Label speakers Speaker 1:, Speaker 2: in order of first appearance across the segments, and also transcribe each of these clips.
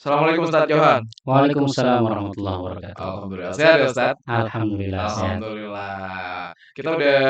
Speaker 1: Assalamualaikum Ustadz Johan.
Speaker 2: Waalaikumsalam warahmatullahi wabarakatuh.
Speaker 1: Alhamdulillah. Sehat ya Ustadz?
Speaker 2: Alhamdulillah sehat.
Speaker 1: Alhamdulillah. Kita udah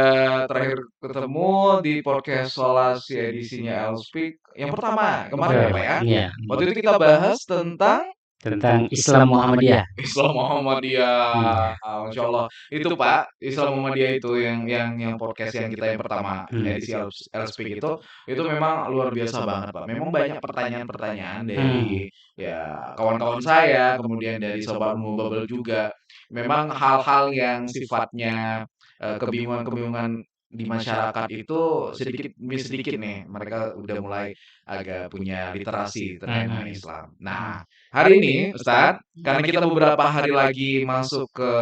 Speaker 1: terakhir ketemu di podcast Solasi edisinya Elspeak yang pertama kemarin ya Pak ya.
Speaker 2: Iya,
Speaker 1: Waktu itu kita bahas tentang
Speaker 2: tentang Islam Muhammadiyah.
Speaker 1: Islam Muhammadiyah. Masya Allah. Itu Pak, Islam Muhammadiyah itu yang podcast yang kita yang pertama edisi Elspeak itu memang luar biasa banget Pak. Memang banyak pertanyaan-pertanyaan dari ya kawan-kawan saya, kemudian dari sobat Mubabel juga. Memang hal-hal yang sifatnya kebingungan-kebingungan di masyarakat itu sedikit demi sedikit nih mereka udah mulai agak punya literasi terkait dengan Islam. Nah, hari ini Ustadz, karena kita beberapa hari lagi masuk ke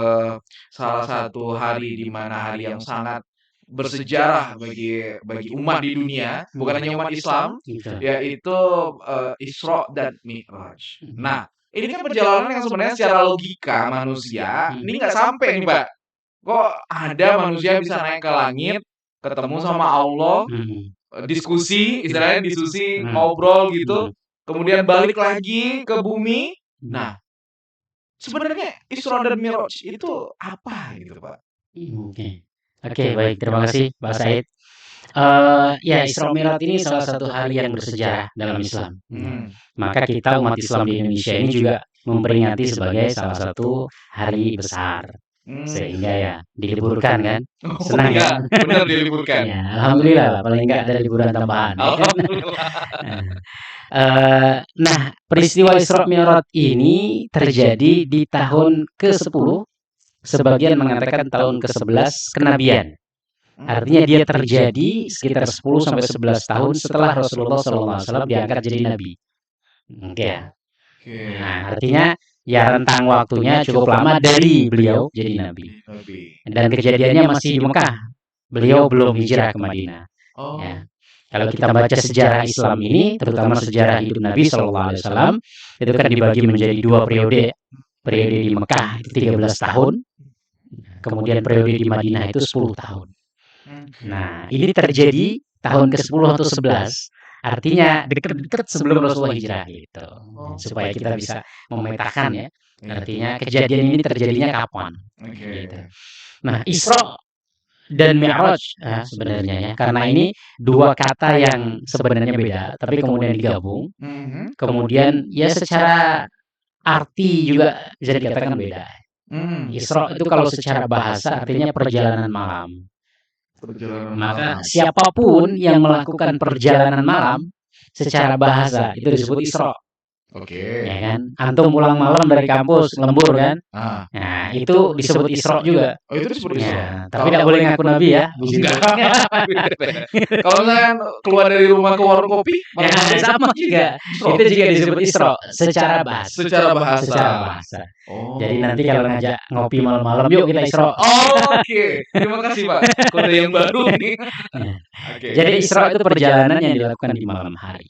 Speaker 1: salah satu hari di mana hari yang sangat bersejarah bagi umat di dunia, bukan hanya umat Islam,
Speaker 2: Gitu.
Speaker 1: yaitu Isra dan Mi'raj. Nah, ini kan perjalanan yang sebenarnya secara logika manusia ini nggak sampai nih Pak. Kok ada manusia bisa naik ke langit, ketemu sama Allah, diskusi, istilahnya diskusi, ngobrol gitu, kemudian balik lagi ke bumi. Nah, sebenarnya Isra dan Mi'raj itu apa gitu Pak?
Speaker 2: Oke, baik. Terima kasih Pak Said. Ya, Isra Mi'raj ini salah satu hari yang bersejarah dalam Islam. Maka kita umat Islam di Indonesia ini juga memperingati sebagai salah satu hari besar. Sehingga ya diliburkan kan. Senang ya.
Speaker 1: Benar diliburkan.
Speaker 2: Ya, alhamdulillah lah, paling enggak ada liburan tambahan. Nah, peristiwa Isra Mi'raj ini terjadi di tahun ke-10. Sebagian mengatakan tahun ke-11 kenabian. Artinya dia terjadi sekitar 10 sampai 11 tahun setelah Rasulullah SAW diangkat jadi nabi. Ya. Nah, artinya ya rentang waktunya cukup lama dari beliau jadi nabi. Dan kejadiannya masih di Mekah. Beliau belum hijrah ke Madinah. Ya. Kalau kita baca sejarah Islam ini, terutama sejarah hidup Nabi SAW, itu kan dibagi menjadi dua periode. Periode di Mekah itu 13 tahun, kemudian periode di Madinah itu 10 tahun. Nah, ini terjadi tahun ke-10 atau 11. Artinya dekat-dekat sebelum Rasulullah hijrah gitu. Supaya kita bisa memetakan ya. Artinya kejadian ini terjadinya kapan. Gitu. Nah, Isra dan Mi'raj sebenarnya ya. Karena ini dua kata yang sebenarnya beda, tapi kemudian digabung. Kemudian ya secara arti juga bisa dikatakan beda. Isra itu kalau secara bahasa artinya perjalanan malam. Maka siapapun yang melakukan perjalanan malam secara bahasa itu disebut Isra. Ya kan? Antum pulang malam dari kampus lembur kan? Nah, itu disebut Isra juga.
Speaker 1: Oh, itu disebut Isra.
Speaker 2: Ya, tapi tidak boleh ngaku nabi ya.
Speaker 1: Kalau misalnya keluar dari rumah ke warung kopi,
Speaker 2: ya, sama juga. Itu juga disebut Isra secara bahasa.
Speaker 1: Secara bahasa.
Speaker 2: Oh. Jadi nanti kalau ngajak ngopi malam-malam, yuk kita Isra.
Speaker 1: Oke. Terima kasih Pak. Kode yang baru nih.
Speaker 2: Jadi Isra itu perjalanan yang dilakukan di malam hari.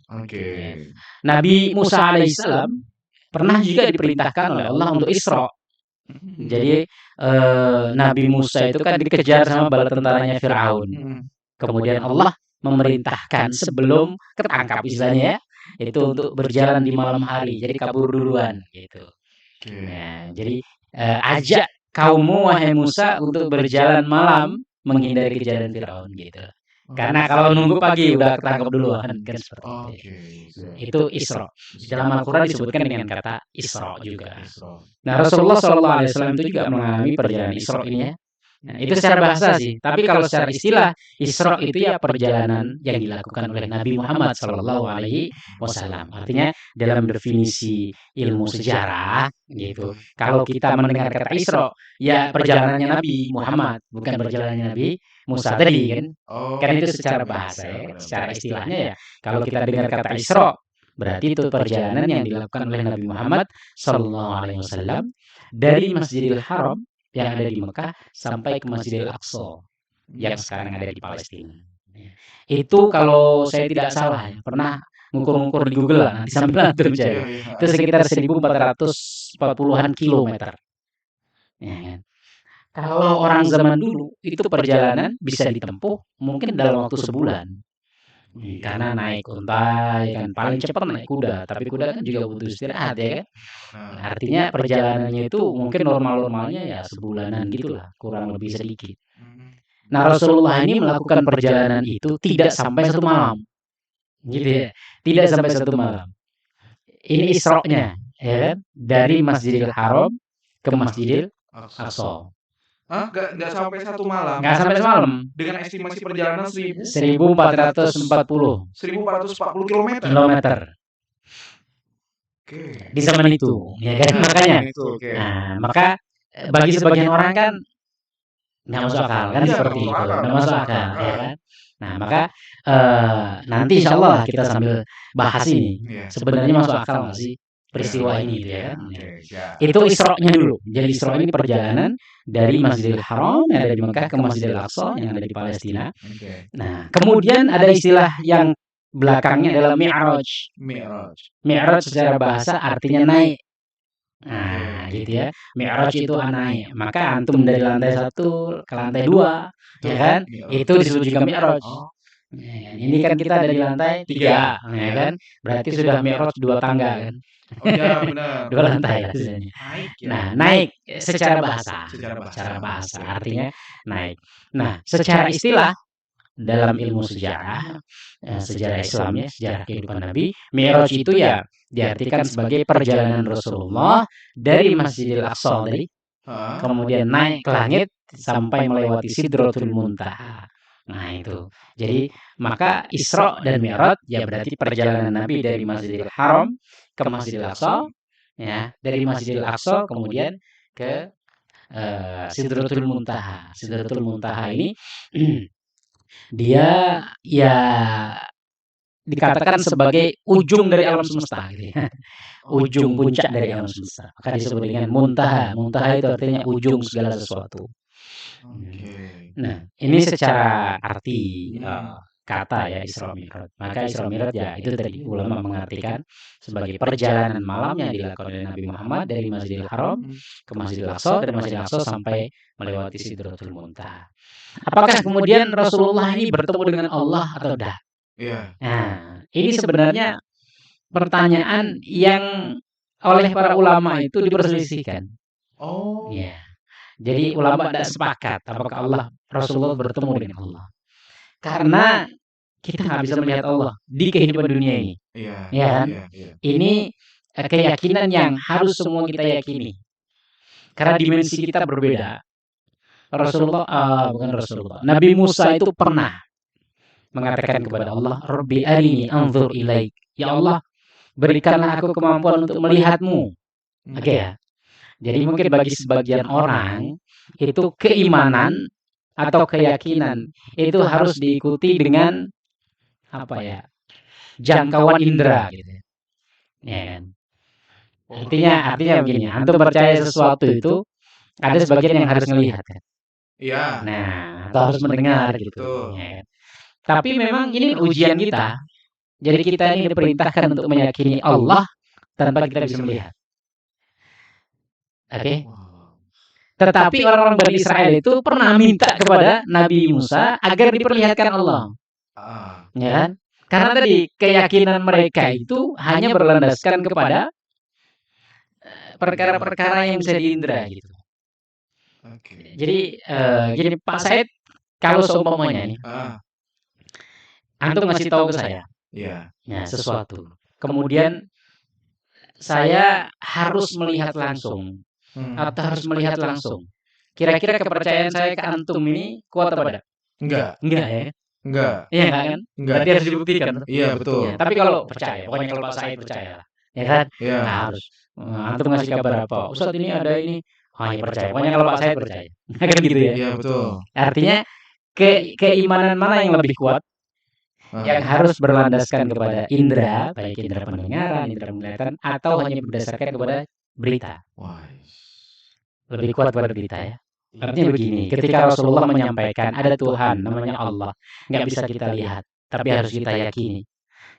Speaker 2: Nabi Musa alaihissalam pernah juga diperintahkan oleh Allah untuk Isra. Jadi Nabi Musa itu kan dikejar sama bala tentaranya Fir'aun. Kemudian Allah memerintahkan sebelum ketangkap istilahnya ya, itu untuk berjalan di malam hari. Jadi kabur duluan gitu. Nah, jadi ajak kaummu wahai Musa untuk berjalan malam menghindari kejaran Fir'aun gitu. Karena kalau nunggu pagi udah ketangkap duluan kan seperti itu. Itu Isra. Dalam Al-Qur'an disebutkan dengan kata Isra juga. Nah, Rasulullah SAW itu juga mengalami perjalanan Isra ini ya. Nah, itu secara bahasa sih. Tapi kalau secara istilah, Isra itu ya perjalanan yang dilakukan oleh Nabi Muhammad SAW. Artinya dalam definisi ilmu sejarah gitu. Kalau kita mendengar kata Isra, ya perjalanannya Nabi Muhammad, bukan perjalanannya Nabi Musa tadi kan. Kan itu secara bahasa ya. Secara istilahnya ya. Kalau kita dengar kata Isra, berarti itu perjalanan yang dilakukan oleh Nabi Muhammad SAW dari Masjidil Haram yang ada di Mekah sampai ke Masjidil Aqsa yang sekarang ada di Palestina. Itu kalau saya tidak salah ya, pernah ngukur-ngukur di Google lah, nanti sambil antum cari. Itu sekitar 1440-an kilometer. Ya kan? Kalau orang zaman dulu itu perjalanan bisa ditempuh mungkin dalam waktu sebulan. Karena naik unta ya kan paling cepat naik kuda, tapi kuda kan juga butuh istirahat ya kan. Artinya perjalanannya itu mungkin normal-normalnya ya sebulanan gitulah, kurang lebih sedikit. Nah, Rasulullah ini melakukan perjalanan itu tidak sampai 1 malam, gitu ya. Tidak sampai 1 malam. Ini Isra-nya, ya kan? Dari Masjidil Haram ke Masjidil Aqsa.
Speaker 1: Nggak sampai 1 malam.
Speaker 2: Nggak sampai semalam.
Speaker 1: Dengan estimasi perjalanan
Speaker 2: 1440
Speaker 1: kilometer.
Speaker 2: Di zaman itu, ya kan? Makanya. Nah, maka bagi sebagian orang kan nggak masuk akal kan seperti itu, nggak masuk akal, ya kan? Nah, maka nanti insya Allah kita sambil bahas ini. Sebenarnya masuk akal nggak sih peristiwa ini, gitu ya kan? Itu Isra-nya dulu. Jadi Isra ini perjalanan dari Masjidil Haram yang ada di Mekah ke Masjidil Aqsa yang ada di Palestina. Nah, kemudian ada istilah yang belakangnya adalah Mi'raj. Mi'raj secara bahasa artinya naik. Nah, gitu ya. Mi'raj itu naik. Maka antum dari lantai 1 ke lantai 2, ya kan? Itu disebut juga Mi'raj. Nah, ini kan kita ada di lantai 3, ya kan? Berarti sudah Mi'raj 2 tangga kan?
Speaker 1: Oh iya benar.
Speaker 2: 2 lantai rasanya. Nah, naik secara bahasa. Secara bahasa artinya naik. Nah, secara istilah dalam ilmu sejarah, sejarah Islam ya, sejarah kehidupan Nabi, Mi'raj itu ya diartikan sebagai perjalanan Rasulullah dari Masjidil Aqsa tadi, kemudian naik ke langit sampai melewati Sidratul Muntaha. Nah, itu. Jadi, maka Isra dan Mi'raj ya berarti perjalanan Nabi dari Masjidil Haram ke Masjidil Aqsa, ya, dari Masjidil Aqsa kemudian ke Sidratul Muntaha. Sidratul Muntaha ini dia ya dikatakan sebagai ujung dari alam semesta gitu ya. Ujung puncak dari alam semesta. Maka disebut dengan muntaha. Muntaha itu artinya ujung segala sesuatu. Nah, ini secara arti kata ya Isra Mi'raj. Maka Isra Mi'raj ya itu tadi ulama mengartikan sebagai perjalanan malam yang dilakukan oleh Nabi Muhammad dari Masjidil Haram ke Masjidil Aqsa, dari Masjidil Aqsa sampai melewati Sidratul Muntaha. Apakah kemudian Rasulullah ini bertemu dengan Allah atau tidak? Nah, ini sebenarnya pertanyaan yang oleh para ulama itu diperselisihkan. Ya. Jadi ulama tidak sepakat apakah Rasulullah bertemu dengan Allah. Karena kita nggak bisa melihat Allah di kehidupan dunia ini. Ya kan? Ini keyakinan yang harus semua kita yakini. Karena dimensi kita berbeda. Nabi Musa itu pernah mengatakan kepada Allah, Rabbi arini anzur ilaik. Ya Allah, berikanlah aku kemampuan untuk melihatmu. Oke ya. Jadi mungkin bagi sebagian orang itu keimanan atau keyakinan itu harus diikuti dengan apa ya? Jangkauan indera gitu. Ya kan? Artinya begini, antum percaya sesuatu itu ada sebagian yang harus melihat kan.
Speaker 1: Iya.
Speaker 2: Nah, atau harus mendengar gitu. Ya kan? Tapi memang ini ujian kita. Jadi kita ini diperintahkan untuk meyakini Allah tanpa kita bisa melihat. Oke. Tetapi orang-orang Bani Israel itu pernah minta kepada Nabi Musa agar diperlihatkan Allah. Ya kan? Karena tadi keyakinan mereka itu hanya berlandaskan kepada perkara-perkara yang bisa diindra gitu. Jadi gini Pak Said, kalau seumpamanya nih, antum ngasih tahu ke saya, ya sesuatu. Kemudian saya harus melihat langsung atau harus melihat langsung. Kira-kira kepercayaan saya ke antum ini kuat apa tidak? Enggak ya. Enggak. Iya kan? Enggak. Berarti harus dibuktikan.
Speaker 1: Iya betul.
Speaker 2: Ya, tapi kalau percaya, pokoknya kalau Pak Said percaya lah, ya kan? Ya. Nah, harus. Antum ngasih kabar apa? Ustaz ini ada ini. Oh ya percaya. Pokoknya kalau Pak Said percaya. Kan gitu ya. Iya betul. Artinya keimanan mana yang lebih kuat? Yang harus berlandaskan kepada indera, baik indera pendengaran, indera penglihatan, atau hanya berdasarkan kepada berita. Lebih kuat pada berita ya. Artinya begini, ketika Rasulullah menyampaikan ada Tuhan namanya Allah, nggak bisa kita lihat, tapi harus kita yakini.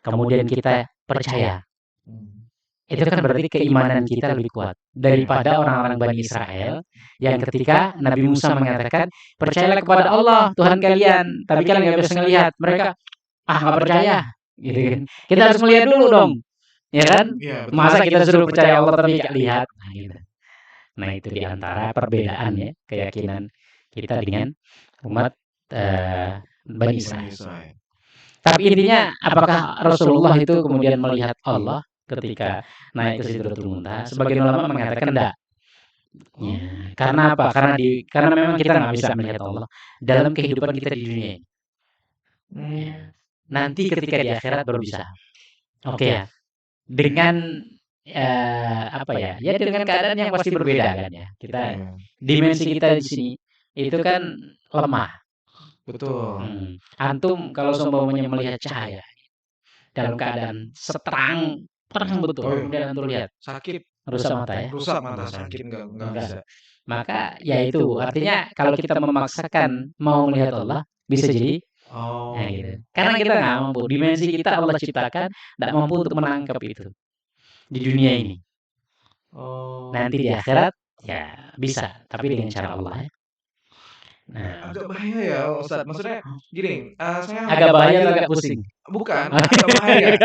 Speaker 2: Kemudian kita percaya. Itu kan berarti keimanan kita lebih kuat daripada orang-orang Bani Israel yang ketika Nabi Musa mengatakan percayalah kepada Allah Tuhan kalian, tapi kalian nggak bisa melihat. Mereka ah nggak percaya, gitu kan. Kita harus melihat dulu dong, ya kan?
Speaker 1: Iya, betul.
Speaker 2: Masa kita suruh percaya Allah tapi nggak lihat, nah gitu. Nah itu diantara perbedaan ya keyakinan kita dengan umat Bani Israel. Tapi intinya, apakah Rasulullah itu kemudian melihat Allah ketika naik ke Sidratul Muntaha? Sebagian ulama mengatakan enggak. Ya, karena apa? Karena memang kita nggak bisa melihat Allah dalam kehidupan kita di dunia ini. Ya. Nanti ketika di akhirat baru bisa. Oke ya. Dengan apa ya? Ya dengan keadaan yang pasti berbeda kan ya. Kita dimensi kita di sini itu kan lemah.
Speaker 1: Betul.
Speaker 2: Antum kalau seumpamanya melihat cahaya dalam keadaan terang betul, kemudian antum lihat
Speaker 1: Sakit.
Speaker 2: rusak mata ya.
Speaker 1: Rusak mata, sakit nggak bisa.
Speaker 2: Maka ya itu artinya kalau kita memaksakan mau melihat Allah bisa jadi nah, gitu. Karena kita nggak mampu, dimensi kita Allah ciptakan tidak mampu untuk menangkap itu di dunia ini. Nanti di akhirat ya bisa, tapi dengan cara Allah ya. Nah,
Speaker 1: Agak bahaya ya Ustadz. Maksudnya gini, saya
Speaker 2: agak bahaya atau agak pusing?
Speaker 1: bukan, agak bahaya.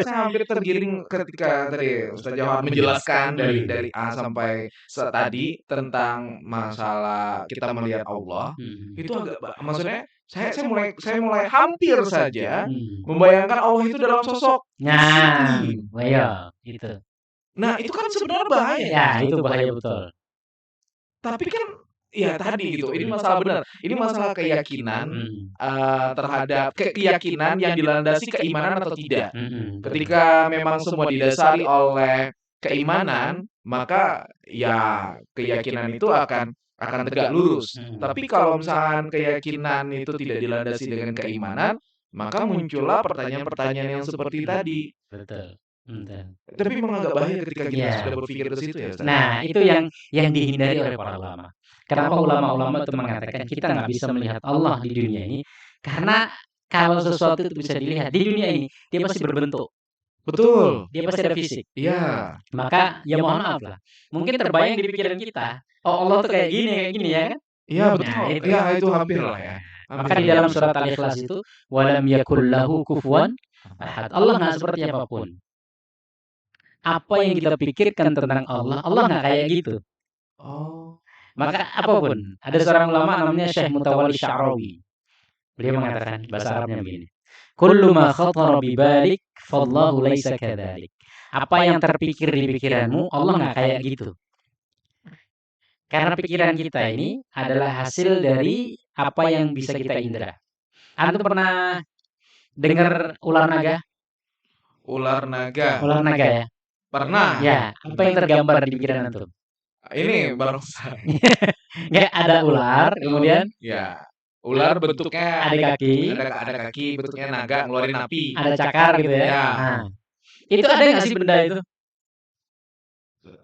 Speaker 1: Saya hampir tergiring ketika tadi Ustadz Jawad menjelaskan dari A sampai tadi tentang masalah kita melihat Allah. Itu agak maksudnya saya mulai hampir saja membayangkan Allah itu dalam sosok
Speaker 2: Nah,
Speaker 1: istri.
Speaker 2: iya, gitu.
Speaker 1: Nah, itu kan sebenarnya bahaya.
Speaker 2: Ya, itu bahaya betul.
Speaker 1: Tapi kan ya tadi gitu, ini masalah benar. Ini masalah keyakinan terhadap keyakinan yang dilandasi keimanan atau tidak. Ketika memang semua didasari oleh keimanan, maka ya keyakinan itu akan tegak lurus. Tapi kalau misalkan keyakinan itu tidak dilandasi dengan keimanan, maka muncullah pertanyaan-pertanyaan yang seperti tadi.
Speaker 2: Betul.
Speaker 1: Tapi memang agak bahaya ketika kita sudah berpikir ke situ ya, Ustaz.
Speaker 2: Nah, itu yang dihindari oleh para ulama. Kenapa ulama-ulama itu mengatakan kita nggak bisa melihat Allah di dunia ini? Karena kalau sesuatu itu bisa dilihat di dunia ini, dia pasti berbentuk.
Speaker 1: Betul.
Speaker 2: Dia pasti ada fisik.
Speaker 1: Iya.
Speaker 2: Maka ya mohon maaf lah. Mungkin terbayang di pikiran kita, oh Allah tuh kayak gini ya kan?
Speaker 1: Iya betul. Iya itu hampir lah ya.
Speaker 2: Maka di dalam surat Al-Ikhlas itu walam yakul lahu kufuwan ahad. Allah nggak seperti apapun. Apa yang kita pikirkan tentang Allah, Allah nggak kayak gitu. Maka apapun, ada seorang ulama namanya Syekh Mutawalli Sya'rawi. Beliau mengatakan bahasa Arabnya begini. Kullu ma khatara bi balik fallahu laisa kadzalik. Apa yang terpikir di pikiranmu, Allah nggak kayak gitu. Karena pikiran kita ini adalah hasil dari apa yang bisa kita indra. Antum pernah dengar ular naga?
Speaker 1: Ular naga.
Speaker 2: Ular naga ya?
Speaker 1: Pernah.
Speaker 2: Ya, apa yang tergambar di pikiran antum?
Speaker 1: Ini barongsai.
Speaker 2: Nggak ada ular, kemudian
Speaker 1: ya, ular bentuknya
Speaker 2: ada kaki,
Speaker 1: ada kaki bentuknya naga ngeluarin api.
Speaker 2: ada cakar gitu ya.
Speaker 1: Ya.
Speaker 2: Nah, itu ada nggak sih benda itu?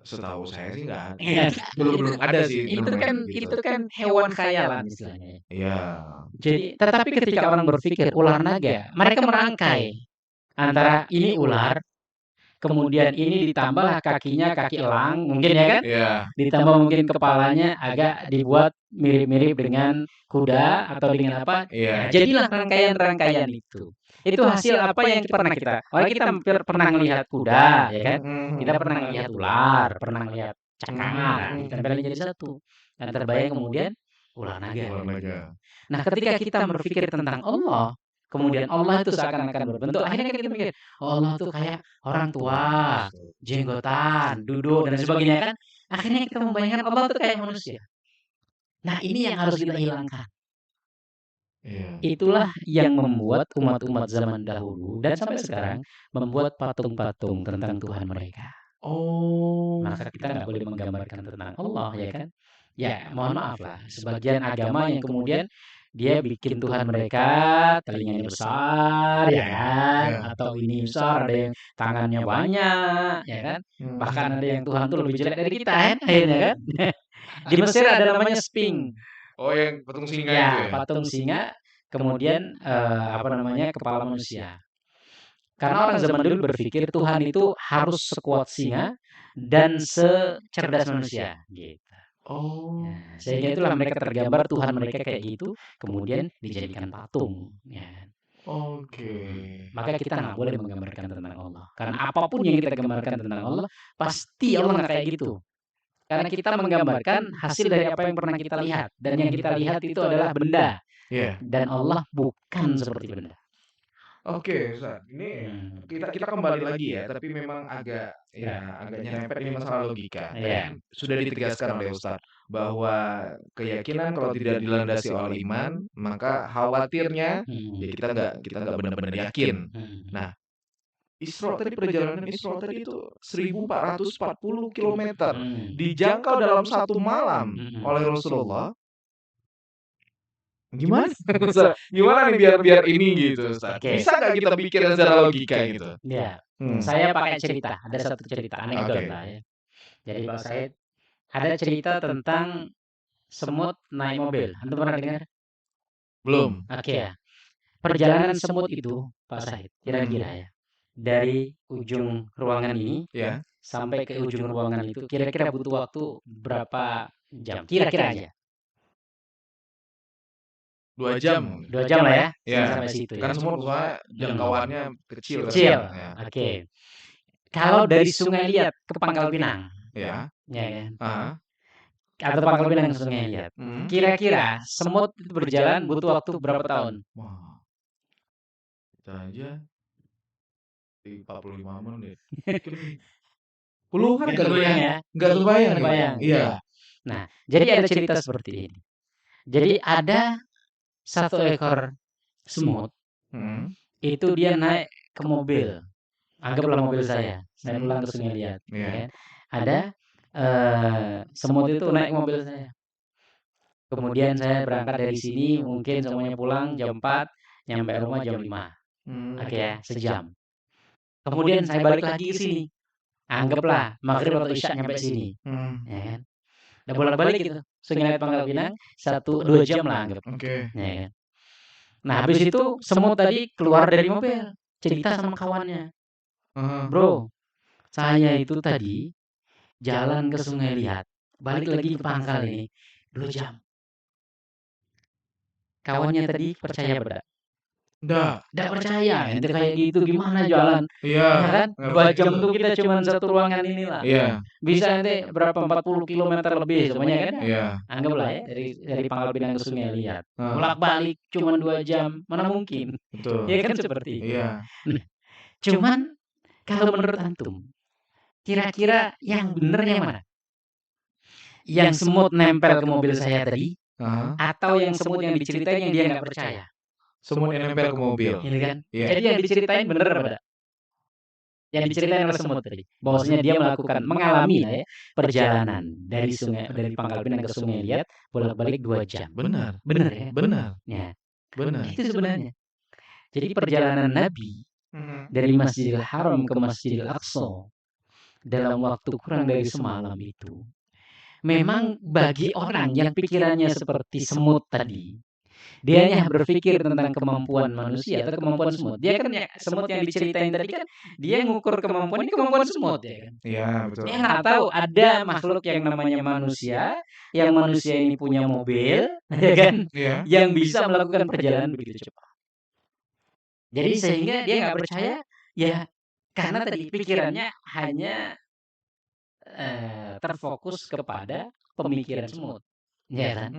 Speaker 1: Setahu saya sih nggak ada.
Speaker 2: Iya.
Speaker 1: Belum ada sih.
Speaker 2: Itu kan hewan khayalan istilahnya.
Speaker 1: Iya.
Speaker 2: Jadi, tetapi ketika orang berpikir ular naga, mereka merangkai antara ini ular, kemudian ini ditambah kakinya kaki elang, mungkin ya kan?
Speaker 1: Iya.
Speaker 2: Ditambah mungkin kepalanya agak dibuat mirip-mirip dengan kuda atau dengan apa?
Speaker 1: Iya.
Speaker 2: Jadilah rangkaian-rangkaian itu. Itu hasil apa yang pernah kita. Orang kita pernah melihat kuda, ya kan? Kita pernah melihat ular, pernah melihat cakar, ditempelin jadi satu. Dan terbayang kemudian ular naga. Nah, ketika kita berpikir tentang Allah, kemudian Allah itu seakan-akan berbentuk, akhirnya kita mikir, oh Allah tuh kayak orang tua, jenggotan, duduk dan sebagainya kan. Akhirnya kita membayangkan Allah tuh kayak manusia. Nah, ini yang harus kita hilangkan. Itulah yang membuat umat-umat zaman dahulu dan sampai sekarang membuat patung-patung tentang Tuhan mereka. Maka kita nggak boleh menggambarkan tentang Allah, ya kan? Ya, mohon maaf lah. Sebagian agama yang kemudian dia bikin Tuhan mereka telinganya besar, ya kan? Atau ini besar, ada yang tangannya banyak, ya kan? Bahkan ada yang Tuhan tuh lebih jelek dari kita, kan? Akhirnya kan? Di Mesir ada namanya Sphinx.
Speaker 1: Oh, yang patung singa
Speaker 2: ya,
Speaker 1: itu ya?
Speaker 2: Patung singa, kemudian apa namanya kepala manusia. Karena orang zaman dulu berpikir Tuhan itu harus sekuat singa dan secerdas manusia, gitu. Nah, sehingga itulah mereka tergambar Tuhan mereka kayak gitu, kemudian dijadikan patung. Ya.
Speaker 1: Oke.
Speaker 2: Maka kita nggak boleh menggambarkan tentang Allah. Karena apapun yang kita gambarkan tentang Allah, pasti Allah nggak kayak gitu. Karena kita menggambarkan hasil dari apa yang pernah kita lihat. Dan yang kita lihat itu adalah benda.
Speaker 1: Iya.
Speaker 2: Dan Allah bukan seperti benda.
Speaker 1: Oke, Ustaz. Ini kita kembali lagi ya, tapi memang agak nyerempet ini masalah logika. Tadi
Speaker 2: Iya.
Speaker 1: kan sudah ditegaskan oleh Ustaz bahwa keyakinan kalau tidak dilandasi oleh iman, maka khawatirnya ya kita nggak benar-benar yakin. Nah, Isra tadi perjalanan Isra tadi itu 1440 kilometer dijangkau dalam satu malam oleh Rasulullah. Gimana? Gimana nih biar ini gitu, Ustaz?
Speaker 2: Oke.
Speaker 1: Bisa nggak kita pikirin secara logika gitu?
Speaker 2: Iya.
Speaker 1: Hmm.
Speaker 2: Saya pakai cerita. Ada satu cerita anekdot
Speaker 1: Oke.
Speaker 2: lah ya. Jadi Pak Said, ada cerita tentang semut naik mobil. Antum pernah dengar?
Speaker 1: Belum.
Speaker 2: Oke ya. Perjalanan semut itu, Pak Said, kira-kira ya, dari ujung ruangan ini
Speaker 1: Ya.
Speaker 2: sampai ke ujung ruangan itu, kira-kira butuh waktu berapa jam? Kira-kira aja.
Speaker 1: 2 jam.
Speaker 2: 2 jam lah ya,
Speaker 1: Ya.
Speaker 2: sampai situ
Speaker 1: Kan
Speaker 2: ya.
Speaker 1: semut soalnya jangkauannya kecil kan.
Speaker 2: Kecil.
Speaker 1: Ya.
Speaker 2: Oke. Kalau dari Sungai Liat ke Pangkal Pinang,
Speaker 1: Ya.
Speaker 2: ya kan?
Speaker 1: Ah.
Speaker 2: Atau Pangkal Pinang ke Sungai Liat. Kira-kira semut itu berjalan butuh waktu berapa tahun?
Speaker 1: Wah. Kita aja 45 menit. Puluhan
Speaker 2: Nggak
Speaker 1: kali
Speaker 2: kebayang
Speaker 1: ya?
Speaker 2: ya?
Speaker 1: Nggak kebayang.
Speaker 2: Kebayang.
Speaker 1: Iya.
Speaker 2: Nah, jadi ada cerita seperti ini. Jadi ada satu ekor semut, itu dia naik ke mobil. Anggaplah mobil saya pulang ke Sungai Liat.
Speaker 1: Iya.
Speaker 2: Ya. Ada semut itu naik ke mobil saya. Kemudian saya berangkat dari sini, mungkin semuanya pulang jam 4, nyampe rumah jam 5. Oke ya, sejam. Kemudian saya balik lagi ke sini. Anggaplah maghrib atau isya nyampe sini. Ya kan? Udah bolak-balik gitu. Sungai Liat Pangkal Pinang 1-2 jam lah anggap.
Speaker 1: Oke.
Speaker 2: Ya kan? Nah, habis itu semut tadi keluar dari mobil, cerita sama kawannya. Bro, saya itu tadi jalan ke Sungai Liat, balik lagi ke Pangkal ini 2 jam. Kawannya tadi percaya ber? Nggak percaya, ente kayak gitu gimana jalan?
Speaker 1: Iya.
Speaker 2: Ya kan? 2 jam tuh kita cuma satu ruangan inilah.
Speaker 1: Iya.
Speaker 2: Bisa ente berapa 40 kilometer lebih semuanya kan?
Speaker 1: Iya.
Speaker 2: Anggaplah ya dari Pangkal Pinang ke Sungai Liat. Bolak-balik cuma 2 jam, mana mungkin?
Speaker 1: Betul.
Speaker 2: Ya kan seperti itu.
Speaker 1: Iya.
Speaker 2: Cuman kalau menurut antum, kira-kira yang bener yang mana? Yang semut nempel ke mobil saya tadi, atau yang semut yang diceritain yang dia nggak percaya?
Speaker 1: Semut yang nempel ke mobil.
Speaker 2: Ini kan?
Speaker 1: Iya.
Speaker 2: Jadi yang diceritain bener apa enggak? Yang diceritain oleh semut tadi, bahwasanya dia mengalami lah ya, perjalanan dari Pangkal Pinang ke Sungai Liat bolak-balik 2 jam.
Speaker 1: Benar.
Speaker 2: Bener ya?
Speaker 1: Benar.
Speaker 2: Ya.
Speaker 1: Benar.
Speaker 2: Itu sebenarnya. Jadi perjalanan Nabi dari Masjidil Haram ke Masjidil Aqsa dalam waktu kurang dari semalam itu, memang bagi orang yang pikirannya seperti semut tadi, dia hanya berpikir tentang kemampuan manusia atau kemampuan semut. Dia kan semut yang diceritain tadi kan, dia ngukur kemampuan ini kemampuan semut ya kan.
Speaker 1: Iya, betul.
Speaker 2: Dia nggak tahu ada makhluk yang namanya manusia, yang manusia ini punya mobil, ya kan, yang bisa melakukan perjalanan begitu cepat. Jadi sehingga dia nggak percaya, ya karena tadi pikirannya hanya terfokus kepada pemikiran semut, ya kan?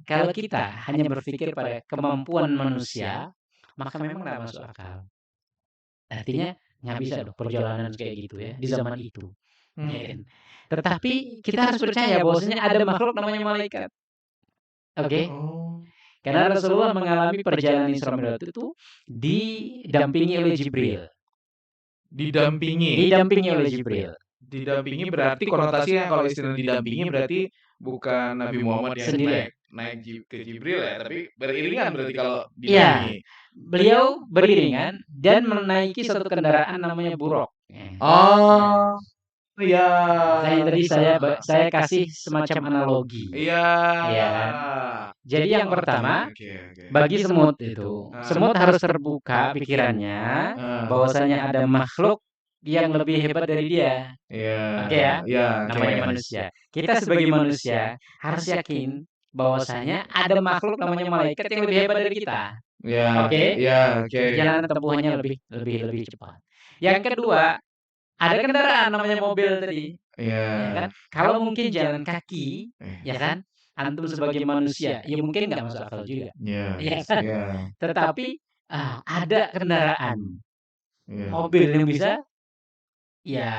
Speaker 2: Kalau kita hanya berpikir pada kemampuan manusia, maka memang nggak masuk akal. Artinya nggak bisa dong perjalanan kayak gitu ya di zaman itu. Ya kan? Tetapi kita harus percaya bahwasanya ada makhluk namanya malaikat. Oke? Karena Rasulullah mengalami perjalanan Isra Mi'raj itu didampingi oleh Jibril. Didampingi oleh Jibril.
Speaker 1: Didampingi berarti konotasinya kalau istilah didampingi berarti bukan Nabi Muhammad yang naik ke Jibril ya, tapi beriringan berarti kalau didampingi.
Speaker 2: Iya, beliau beriringan dan menaiki satu kendaraan namanya buruk.
Speaker 1: Oh, iya.
Speaker 2: Tadi saya kasih semacam analogi.
Speaker 1: Iya.
Speaker 2: Iya kan? Jadi yang pertama, bagi semut itu, semut harus terbuka pikirannya bahwasanya ada makhluk yang lebih hebat dari dia. Oke ya? Namanya manusia. Kita sebagai manusia harus yakin bahwasanya ada makhluk namanya malaikat yang lebih hebat dari kita.
Speaker 1: Ya,
Speaker 2: Oke,
Speaker 1: ya, oke.
Speaker 2: perjalanan tempuhnya lebih cepat. Yang kedua, ada kendaraan namanya mobil tadi, ya kan?
Speaker 1: Iya.
Speaker 2: Kalau mungkin jalan kaki,
Speaker 1: Eh,
Speaker 2: ya kan? Antum sebagai manusia, ya mungkin nggak masuk akal juga,
Speaker 1: iya,
Speaker 2: ya kan?
Speaker 1: iya,
Speaker 2: Tetapi, ada kendaraan
Speaker 1: iya.
Speaker 2: mobil yang bisa, ya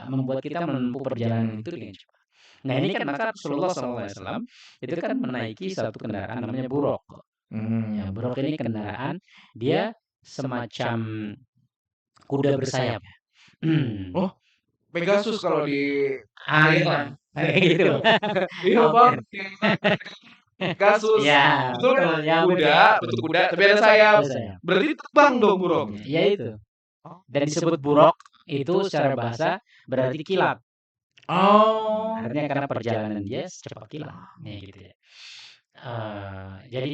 Speaker 2: membuat kita menempuh perjalanan itu dengan cepat. Nah ini kan maka Rasulullah SAW itu kan menaiki satu kendaraan namanya buruk. Ya,
Speaker 1: Mhm.
Speaker 2: buruk ini kendaraan dia semacam kuda bersayap.
Speaker 1: Oh, Pegasus kalau di
Speaker 2: Iya,
Speaker 1: khayalan.
Speaker 2: kayak gitu.
Speaker 1: Iya, Bang,
Speaker 2: Hampir.
Speaker 1: yang Pegasus.
Speaker 2: Iya,
Speaker 1: Betul kan?
Speaker 2: betul, ya hampir
Speaker 1: Kuda,
Speaker 2: kayak
Speaker 1: bentuk
Speaker 2: gitu.
Speaker 1: kuda tapi ada sayap.
Speaker 2: Bersayap.
Speaker 1: Berarti terbang dong burung?
Speaker 2: Ya itu.
Speaker 1: Oh.
Speaker 2: Dan disebut buruk itu secara bahasa berarti kilat.
Speaker 1: Oh.
Speaker 2: Artinya karena perjalanan dia secepat kilat. Ya gitu ya. Jadi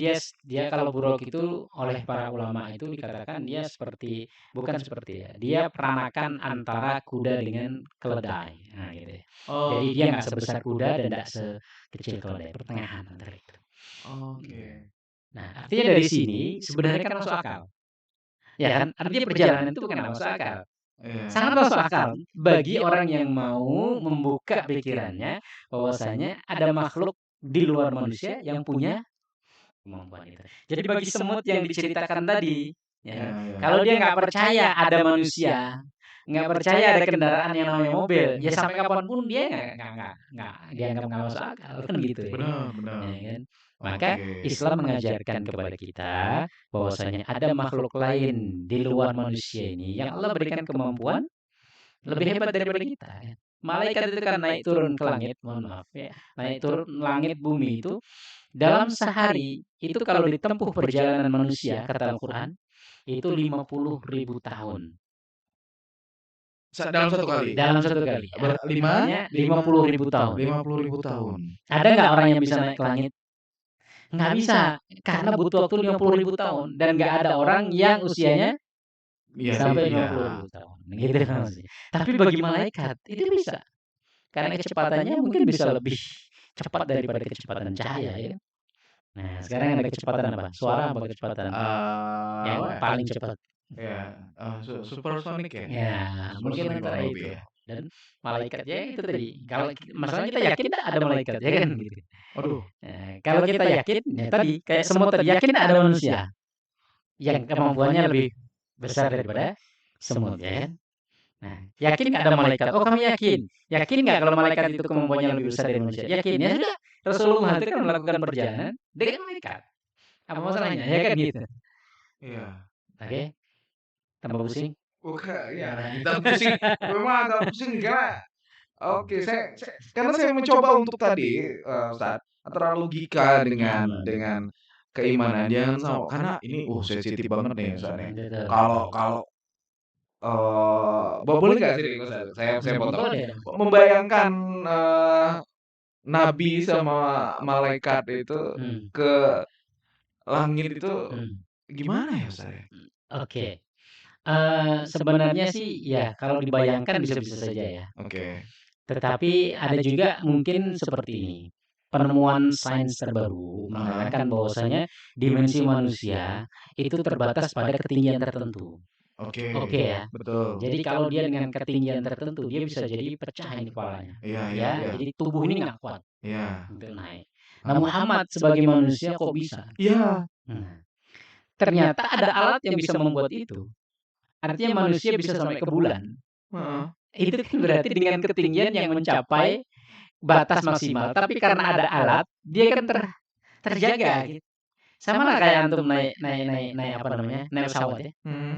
Speaker 2: dia kalau buruk itu oleh para ulama itu dikatakan dia seperti bukan seperti ya. Dia peranakan antara kuda dengan keledai. Nah, gitu ya. Jadi dia
Speaker 1: Oke.
Speaker 2: nggak sebesar kuda dan nggak sekecil keledai, pertengahan antara itu.
Speaker 1: Oke.
Speaker 2: Nah, artinya dari sini sebenarnya kan masuk akal. Ya kan? Artinya perjalanan itu bukan nggak masuk akal.
Speaker 1: Iya.
Speaker 2: Sangat masuk akal bagi orang yang mau membuka pikirannya bahwasanya ada makhluk di luar manusia yang punya kemampuan itu. Jadi bagi semut yang diceritakan tadi, ya
Speaker 1: Iya,
Speaker 2: kan,
Speaker 1: iya.
Speaker 2: kalau dia nggak percaya ada manusia, nggak percaya ada kendaraan yang namanya mobil, ya sampai kapanpun dia nggak dianggap nggak masuk akal kan gitu ya,
Speaker 1: Benar, benar.
Speaker 2: ya kan. Maka
Speaker 1: Oke.
Speaker 2: Islam mengajarkan kepada kita bahwasanya ada makhluk lain di luar manusia ini yang Allah berikan kemampuan lebih hebat daripada kita. Kan. Malaikat itu kan naik turun ke langit, mohon maaf ya, naik turun langit bumi itu dalam sehari, itu kalau ditempuh perjalanan manusia, kata Al-Quran, itu 50.000 tahun.
Speaker 1: Dalam satu kali?
Speaker 2: Dalam satu kali.
Speaker 1: Lima?
Speaker 2: Artinya 50.000 tahun.
Speaker 1: 50.000 tahun.
Speaker 2: Ada nggak orang yang bisa naik ke langit? Nggak bisa, karena butuh waktu 50.000 tahun. Dan nggak ada orang yang usianya
Speaker 1: Iya,
Speaker 2: sampai
Speaker 1: iya.
Speaker 2: 50.000 tahun. Gitu kan maksudnya. Tapi bagi malaikat, itu bisa. Karena kecepatannya mungkin bisa lebih cepat daripada kecepatan cahaya ya. Nah, sekarang ada kecepatan apa? Suara apa kecepatan yang
Speaker 1: Apa ya?
Speaker 2: paling cepat?
Speaker 1: Ya, supersonic ya?
Speaker 2: Ya, mungkin
Speaker 1: Supersonic
Speaker 2: antara
Speaker 1: kurang
Speaker 2: itu.
Speaker 1: lebih ya?
Speaker 2: Dan malaikat ya itu tadi, kalau masalahnya kita yakin nggak ada malaikat, ya kan gitu.
Speaker 1: Aduh.
Speaker 2: Kalau kita yakin, ya tadi kayak semut tadi, yakin nggak ada manusia yang kemampuannya lebih besar daripada semut, ya kan? Nah, yakin nggak ada malaikat? Oh kami yakin. Yakin nggak kalau malaikat itu kemampuannya lebih besar dari manusia? Yakin. Ya sudah, Rasulullah itu kan melakukan perjalanan dengan malaikat. Apa masalahnya? Ya kan gitu.
Speaker 1: Iya.
Speaker 2: Oke, tambah pusing?
Speaker 1: Bukan, ya
Speaker 2: Nah,
Speaker 1: agak pusing. Memang agak pusing karena oke, karena saya mencoba untuk tadi, Ustaz, antara logika dengan keimanan. Jangan karena ini, sensitif banget nih Ustaz nih.
Speaker 2: betul,
Speaker 1: Kalau
Speaker 2: betul.
Speaker 1: kalau, boleh nggak sih Ustaz, saya potong.
Speaker 2: Boleh dong.
Speaker 1: Membayangkan, eee, nabi sama malaikat itu
Speaker 2: Hmm,
Speaker 1: ke langit itu
Speaker 2: hmm.
Speaker 1: gimana ya Ustaz ya?
Speaker 2: Oke, sebenarnya sih ya kalau dibayangkan bisa-bisa saja ya.
Speaker 1: Oke.
Speaker 2: Tetapi ada juga mungkin seperti ini, penemuan sains terbaru
Speaker 1: Heeh.
Speaker 2: mengatakan bahwasanya dimensi manusia itu terbatas pada ketinggian tertentu.
Speaker 1: Oke,
Speaker 2: Oke ya.
Speaker 1: betul.
Speaker 2: Jadi kalau dia dengan ketinggian tertentu dia bisa jadi pecah ini kepalanya.
Speaker 1: Iya, iya,
Speaker 2: Ya,
Speaker 1: iya.
Speaker 2: jadi tubuh ini nggak kuat
Speaker 1: Iya.
Speaker 2: untuk naik. Nah Muhammad sebagai manusia kok bisa?
Speaker 1: Iya.
Speaker 2: Nah, ternyata ada alat yang bisa membuat itu. Artinya manusia bisa sampai ke bulan.
Speaker 1: Heeh.
Speaker 2: Itu kan berarti dengan ketinggian yang mencapai batas maksimal, tapi karena ada alat, dia kan terjaga gitu. Sama lah kayak antum naik naik naik naik apa namanya, naik pesawat ya.
Speaker 1: Mhm.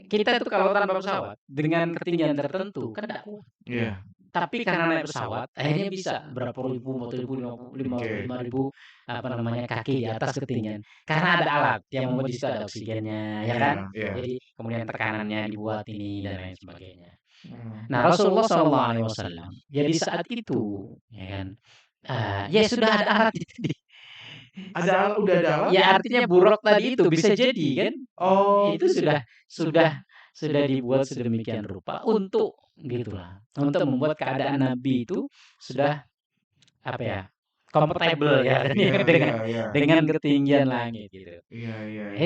Speaker 2: Kita tuh kalau tanpa pesawat, dengan ketinggian tertentu kan nggak kuat.
Speaker 1: Iya.
Speaker 2: Tapi karena naik pesawat, akhirnya bisa berapa ribu, 4.000, 50
Speaker 1: Oke.
Speaker 2: 5.000 apa namanya, kaki di atas ketinggian. Karena ada alat yang membuat di situ ada oksigennya, ya kan?
Speaker 1: Iya, iya.
Speaker 2: Jadi kemudian tekanannya dibuat ini dan lain sebagainya.
Speaker 1: Mmm.
Speaker 2: Nah Rasulullah SAW, ya di saat itu, ya kan, ya sudah ada alat itu tadi.
Speaker 1: Udah ada alat?
Speaker 2: Ya artinya buruk tadi itu bisa jadi kan,
Speaker 1: Oh,
Speaker 2: itu sudah dibuat sedemikian rupa untuk gitulah, untuk membuat keadaan Nabi itu sudah apa ya, kompatibel ya dengan ketinggian langit gitu.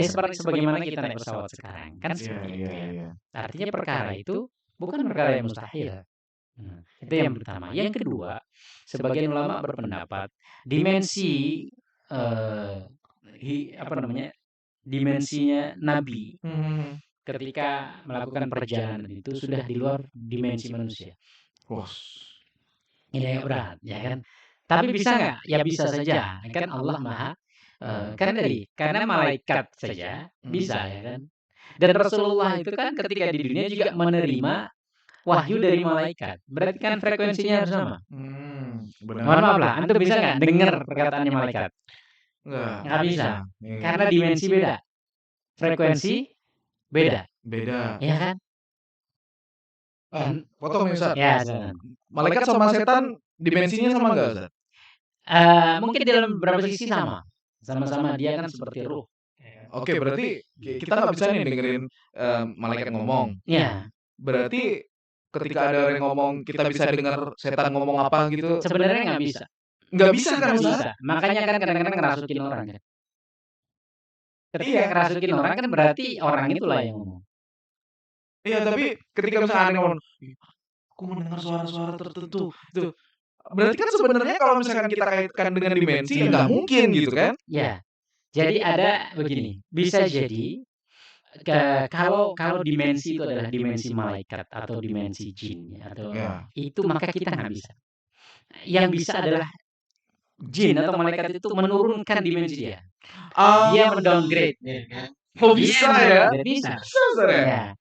Speaker 2: Seperti sebagaimana kita naik pesawat sekarang kan seperti itu ya. Artinya perkara itu bukan perkara yang mustahil. Itu yang pertama. Yang kedua, sebagian ulama berpendapat dimensi dimensinya Nabi ketika melakukan perjalanan itu sudah di luar dimensi manusia. Ini yang berat, ya kan? Tapi bisa nggak? Ya bisa saja. Kan Allah Maha karena malaikat saja bisa ya kan. Dan Rasulullah itu kan ketika di dunia juga menerima wahyu dari malaikat. Berarti kan frekuensinya harus sama. Mohon maaf lah, antum bisa nggak dengar perkataannya malaikat? Nggak bisa. Karena dimensi beda. Frekuensi beda. Iya kan?
Speaker 1: Potong Ustaz.
Speaker 2: Ya,
Speaker 1: malaikat sama setan dimensinya sama nggak Ustaz?
Speaker 2: Mungkin dalam beberapa sisi sama. Sama-sama dia kan seperti ruh.
Speaker 1: Oke, berarti kita nggak bisa nih dengerin malaikat ngomong.
Speaker 2: Iya.
Speaker 1: Berarti ketika ada orang ngomong kita bisa dengar setan ngomong apa gitu?
Speaker 2: Sebenarnya nggak bisa.
Speaker 1: Nggak bisa kan Ustaz?
Speaker 2: Makanya kan kadang-kadang ngerasukin orang kan. Ketika ngerasukin orang kan berarti orang itulah yang ngomong.
Speaker 1: Iya, tapi ketika misalnya ada ngomong, aku mendengar suara-suara tertentu, itu berarti kan sebenarnya kalau misalkan kita kaitkan dengan dimensi ya nggak mungkin gitu kan?
Speaker 2: Ya, jadi ada begini, bisa jadi kalau dimensi itu adalah dimensi malaikat atau dimensi jin atau itu maka kita nggak bisa. Yang bisa adalah jin atau malaikat itu menurunkan dimensi dia. Dia mendowngrade.
Speaker 1: Bisa ya?
Speaker 2: Bisa.
Speaker 1: Ya.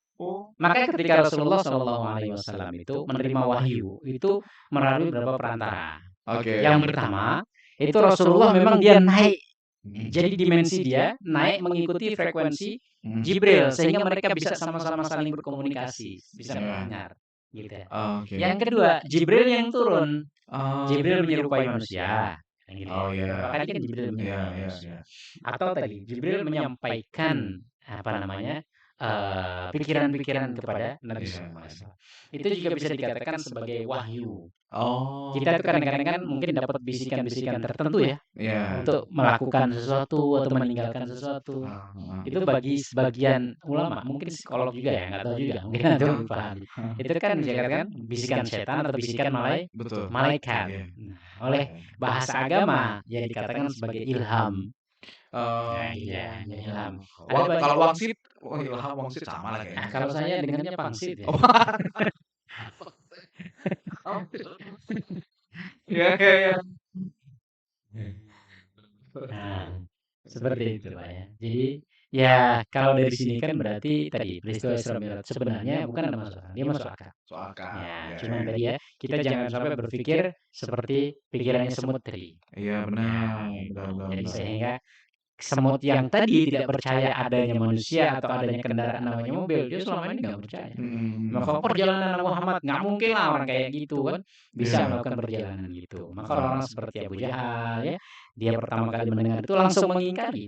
Speaker 2: Maka ketika Rasulullah SAW itu menerima wahyu itu melalui beberapa perantara. Yang pertama itu Rasulullah memang dia naik. Jadi dimensi dia naik mengikuti frekuensi Jibril sehingga mereka bisa sama-sama saling berkomunikasi, bisa mendengar. Gitu ya. Yang kedua Jibril yang turun. Jibril menyerupai manusia. Makanya kan Jibril menyerupai manusia. Atau tadi Jibril menyampaikan pikiran-pikiran kepada Nabi SAW. Itu juga bisa dikatakan sebagai wahyu. Kita tuh kadang-kadang kan mungkin dapat bisikan-bisikan tertentu ya, untuk melakukan sesuatu atau meninggalkan sesuatu. Itu bagi sebagian ulama, mungkin psikolog juga ya, nggak tahu juga, mungkin itu paham. Itu kan dikatakan bisikan setan atau bisikan malaikat. Oleh bahasa agama ya dikatakan sebagai ilham. Ilham.
Speaker 1: Kalau wangsit, ilham wangsit sama lah kayaknya.
Speaker 2: Kalau saya dengarnya pangsit ya.
Speaker 1: Ya.
Speaker 2: Nah, seperti itu Pak ya. Jadi ya kalau dari sini kan berarti tadi peristiwa Isra Mi'raj sebenarnya bukan ada masalah, dia masuk akal. Ya, cuman tadi ya kita jangan sampai berpikir seperti pikirannya semut tadi.
Speaker 1: Iya benar.
Speaker 2: Jadi sehingga semut yang tadi tidak percaya adanya manusia atau adanya kendaraan namanya mobil, dia selama ini nggak percaya. Maka perjalanan Muhammad nggak mungkin lah orang kayak gitu kan bisa melakukan perjalanan gitu. Maka orang seperti Abu Jahal ya, dia pertama kali mendengar itu langsung mengingkari.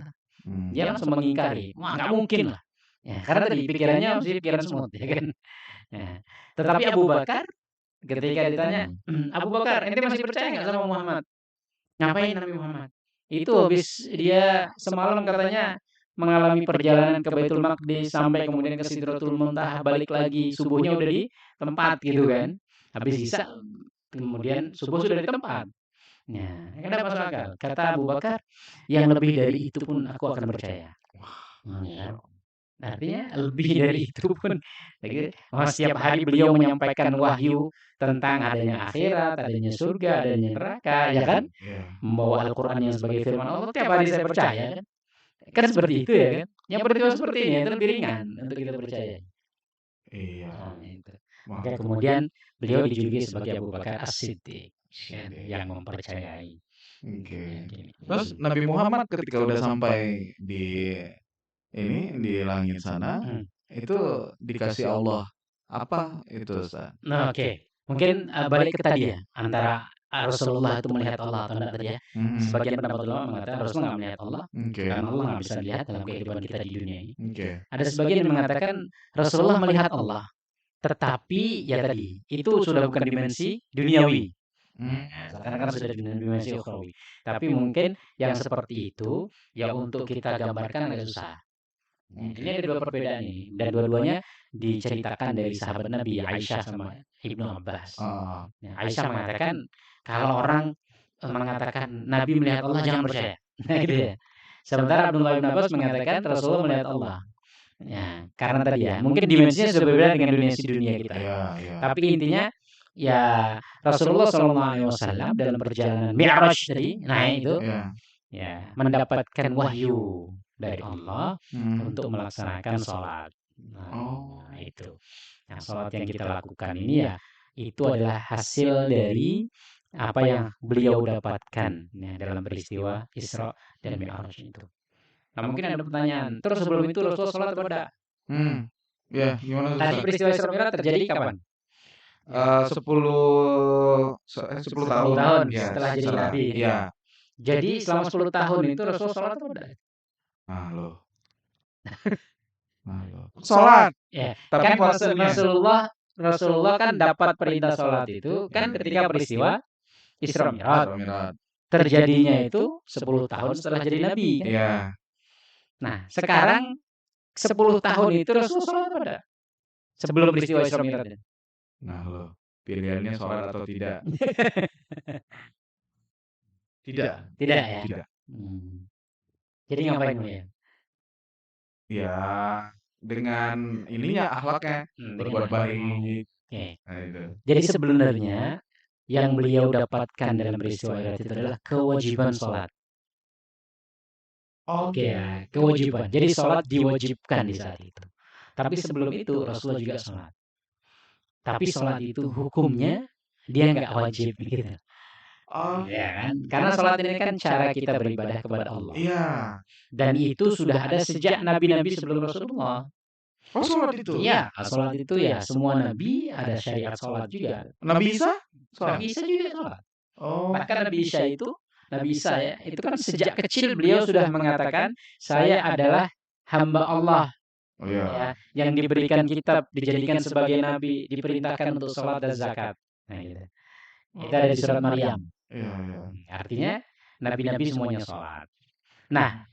Speaker 2: Dia langsung mengingkari, wah nggak mungkin lah. Ya, karena tadi pikirannya masih pikiran semut ya kan. Ya. Tetapi Abu Bakar ketika ditanya, Abu Bakar, ente masih percaya nggak sama Muhammad? Ngapain Nabi Muhammad? Itu habis dia semalam katanya mengalami perjalanan ke Baitul Maqdis sampai kemudian ke Sidratul Muntaha, balik lagi subuhnya udah di tempat gitu kan. Habis Isya kemudian subuh sudah di tempat. Nah, kenapa masuk akal? Kata Abu Bakar, yang lebih dari itu pun aku akan percaya. Artinya lebih dari itu pun setiap hari beliau menyampaikan wahyu tentang adanya akhirat, adanya surga, adanya neraka, ya kan? Membawa Al-Qur'an yang sebagai firman Allah, tiap hari saya percaya kan? Kan seperti itu ya kan? Yang peristiwa seperti ini itu lebih ringan untuk kita percaya.
Speaker 1: Iya.
Speaker 2: Maka kemudian beliau dijuluki sebagai Abu Bakar As-Siddiq yang mempercayai.
Speaker 1: Terus Nabi Muhammad ketika udah sampai di langit sana, itu dikasih Allah apa itu Ustaz?
Speaker 2: Nah, mungkin balik ke tadi ya, antara Rasulullah itu melihat Allah atau tidak tadi ya. Sebagian pendapat ulama mengatakan Rasulullah nggak melihat Allah, karena Allah nggak bisa dilihat dalam kehidupan kita di dunia ini. Ada sebagian yang mengatakan Rasulullah melihat Allah, tetapi ya tadi itu sudah bukan dimensi duniawi. Sekarang kan sudah dimensi ukhrawi. Tapi mungkin yang seperti itu ya untuk kita gambarkan agak susah. Ini ada dua perbedaan ini dan dua-duanya diceritakan dari sahabat Nabi Aisyah sama Ibnu Abbas. Aisyah mengatakan kalau orang mengatakan Nabi melihat Allah jangan percaya. Nah gitu ya. Sementara Abdullah bin Abbas mengatakan Rasulullah melihat Allah. Ya, karena tadi ya, mungkin dimensinya sudah berbeda dengan dimensi dunia kita. Tapi intinya ya Rasulullah SAW dalam perjalanan Mi'raj tadi naik itu ya mendapatkan wahyu dari Allah untuk melaksanakan sholat. Nah, itu. Nah, sholat yang kita lakukan ini ya itu adalah hasil dari apa yang beliau dapatkan ya, dalam peristiwa Isra dan Mi'raj itu. Nah mungkin ada pertanyaan. Terus sebelum itu Rasulullah sholat atau tidak?
Speaker 1: Ya, gimana tuh?
Speaker 2: Tadi peristiwa Isra Mi'raj terjadi kapan?
Speaker 1: 10 tahun
Speaker 2: setelah jadi Nabi.
Speaker 1: Iya.
Speaker 2: Jadi selama 10 tahun itu Rasulullah sholat atau tidak?
Speaker 1: Sholat.
Speaker 2: Ya,
Speaker 1: Tapi
Speaker 2: kan
Speaker 1: waktunya.
Speaker 2: Rasulullah kan dapat perintah sholat itu kan ketika peristiwa Isra Mi'raj. Terjadinya itu 10 tahun setelah jadi Nabi. Kan?
Speaker 1: Iya.
Speaker 2: Nah, sekarang 10 tahun itu Rasulullah sholat atau tidak? Sebelum peristiwa Isra Mi'raj.
Speaker 1: Nah lo, pilihannya sholat atau tidak? Tidak ya? Tidak.
Speaker 2: Jadi ngapain ya?
Speaker 1: Ya, dengan ininya akhlaknya, berbuat baik. Nah, itu.
Speaker 2: Jadi sebenarnya yang beliau dapatkan dalam peristiwa Mi'raj itu adalah kewajiban sholat. Ya, kewajiban. Jadi sholat diwajibkan di saat itu. Tapi sebelum itu Rasulullah juga sholat. Tapi sholat itu hukumnya dia nggak wajib gitu. Ya kan? Karena sholat ini kan cara kita beribadah kepada Allah.
Speaker 1: Iya.
Speaker 2: Dan itu sudah ada sejak nabi-nabi sebelum Rasulullah.
Speaker 1: Sholat itu?
Speaker 2: Iya, sholat itu ya semua nabi ada syariat sholat juga.
Speaker 1: Nabi Isa?
Speaker 2: Nabi Isa juga sholat. Bahkan Nabi Isa ya, itu kan sejak kecil beliau sudah mengatakan saya adalah hamba Allah. Ya, yang diberikan kitab, dijadikan sebagai nabi, diperintahkan untuk sholat dan zakat. Nah, gitu. Itu ada di surat Maryam. Artinya nabi-nabi semuanya sholat. Nah,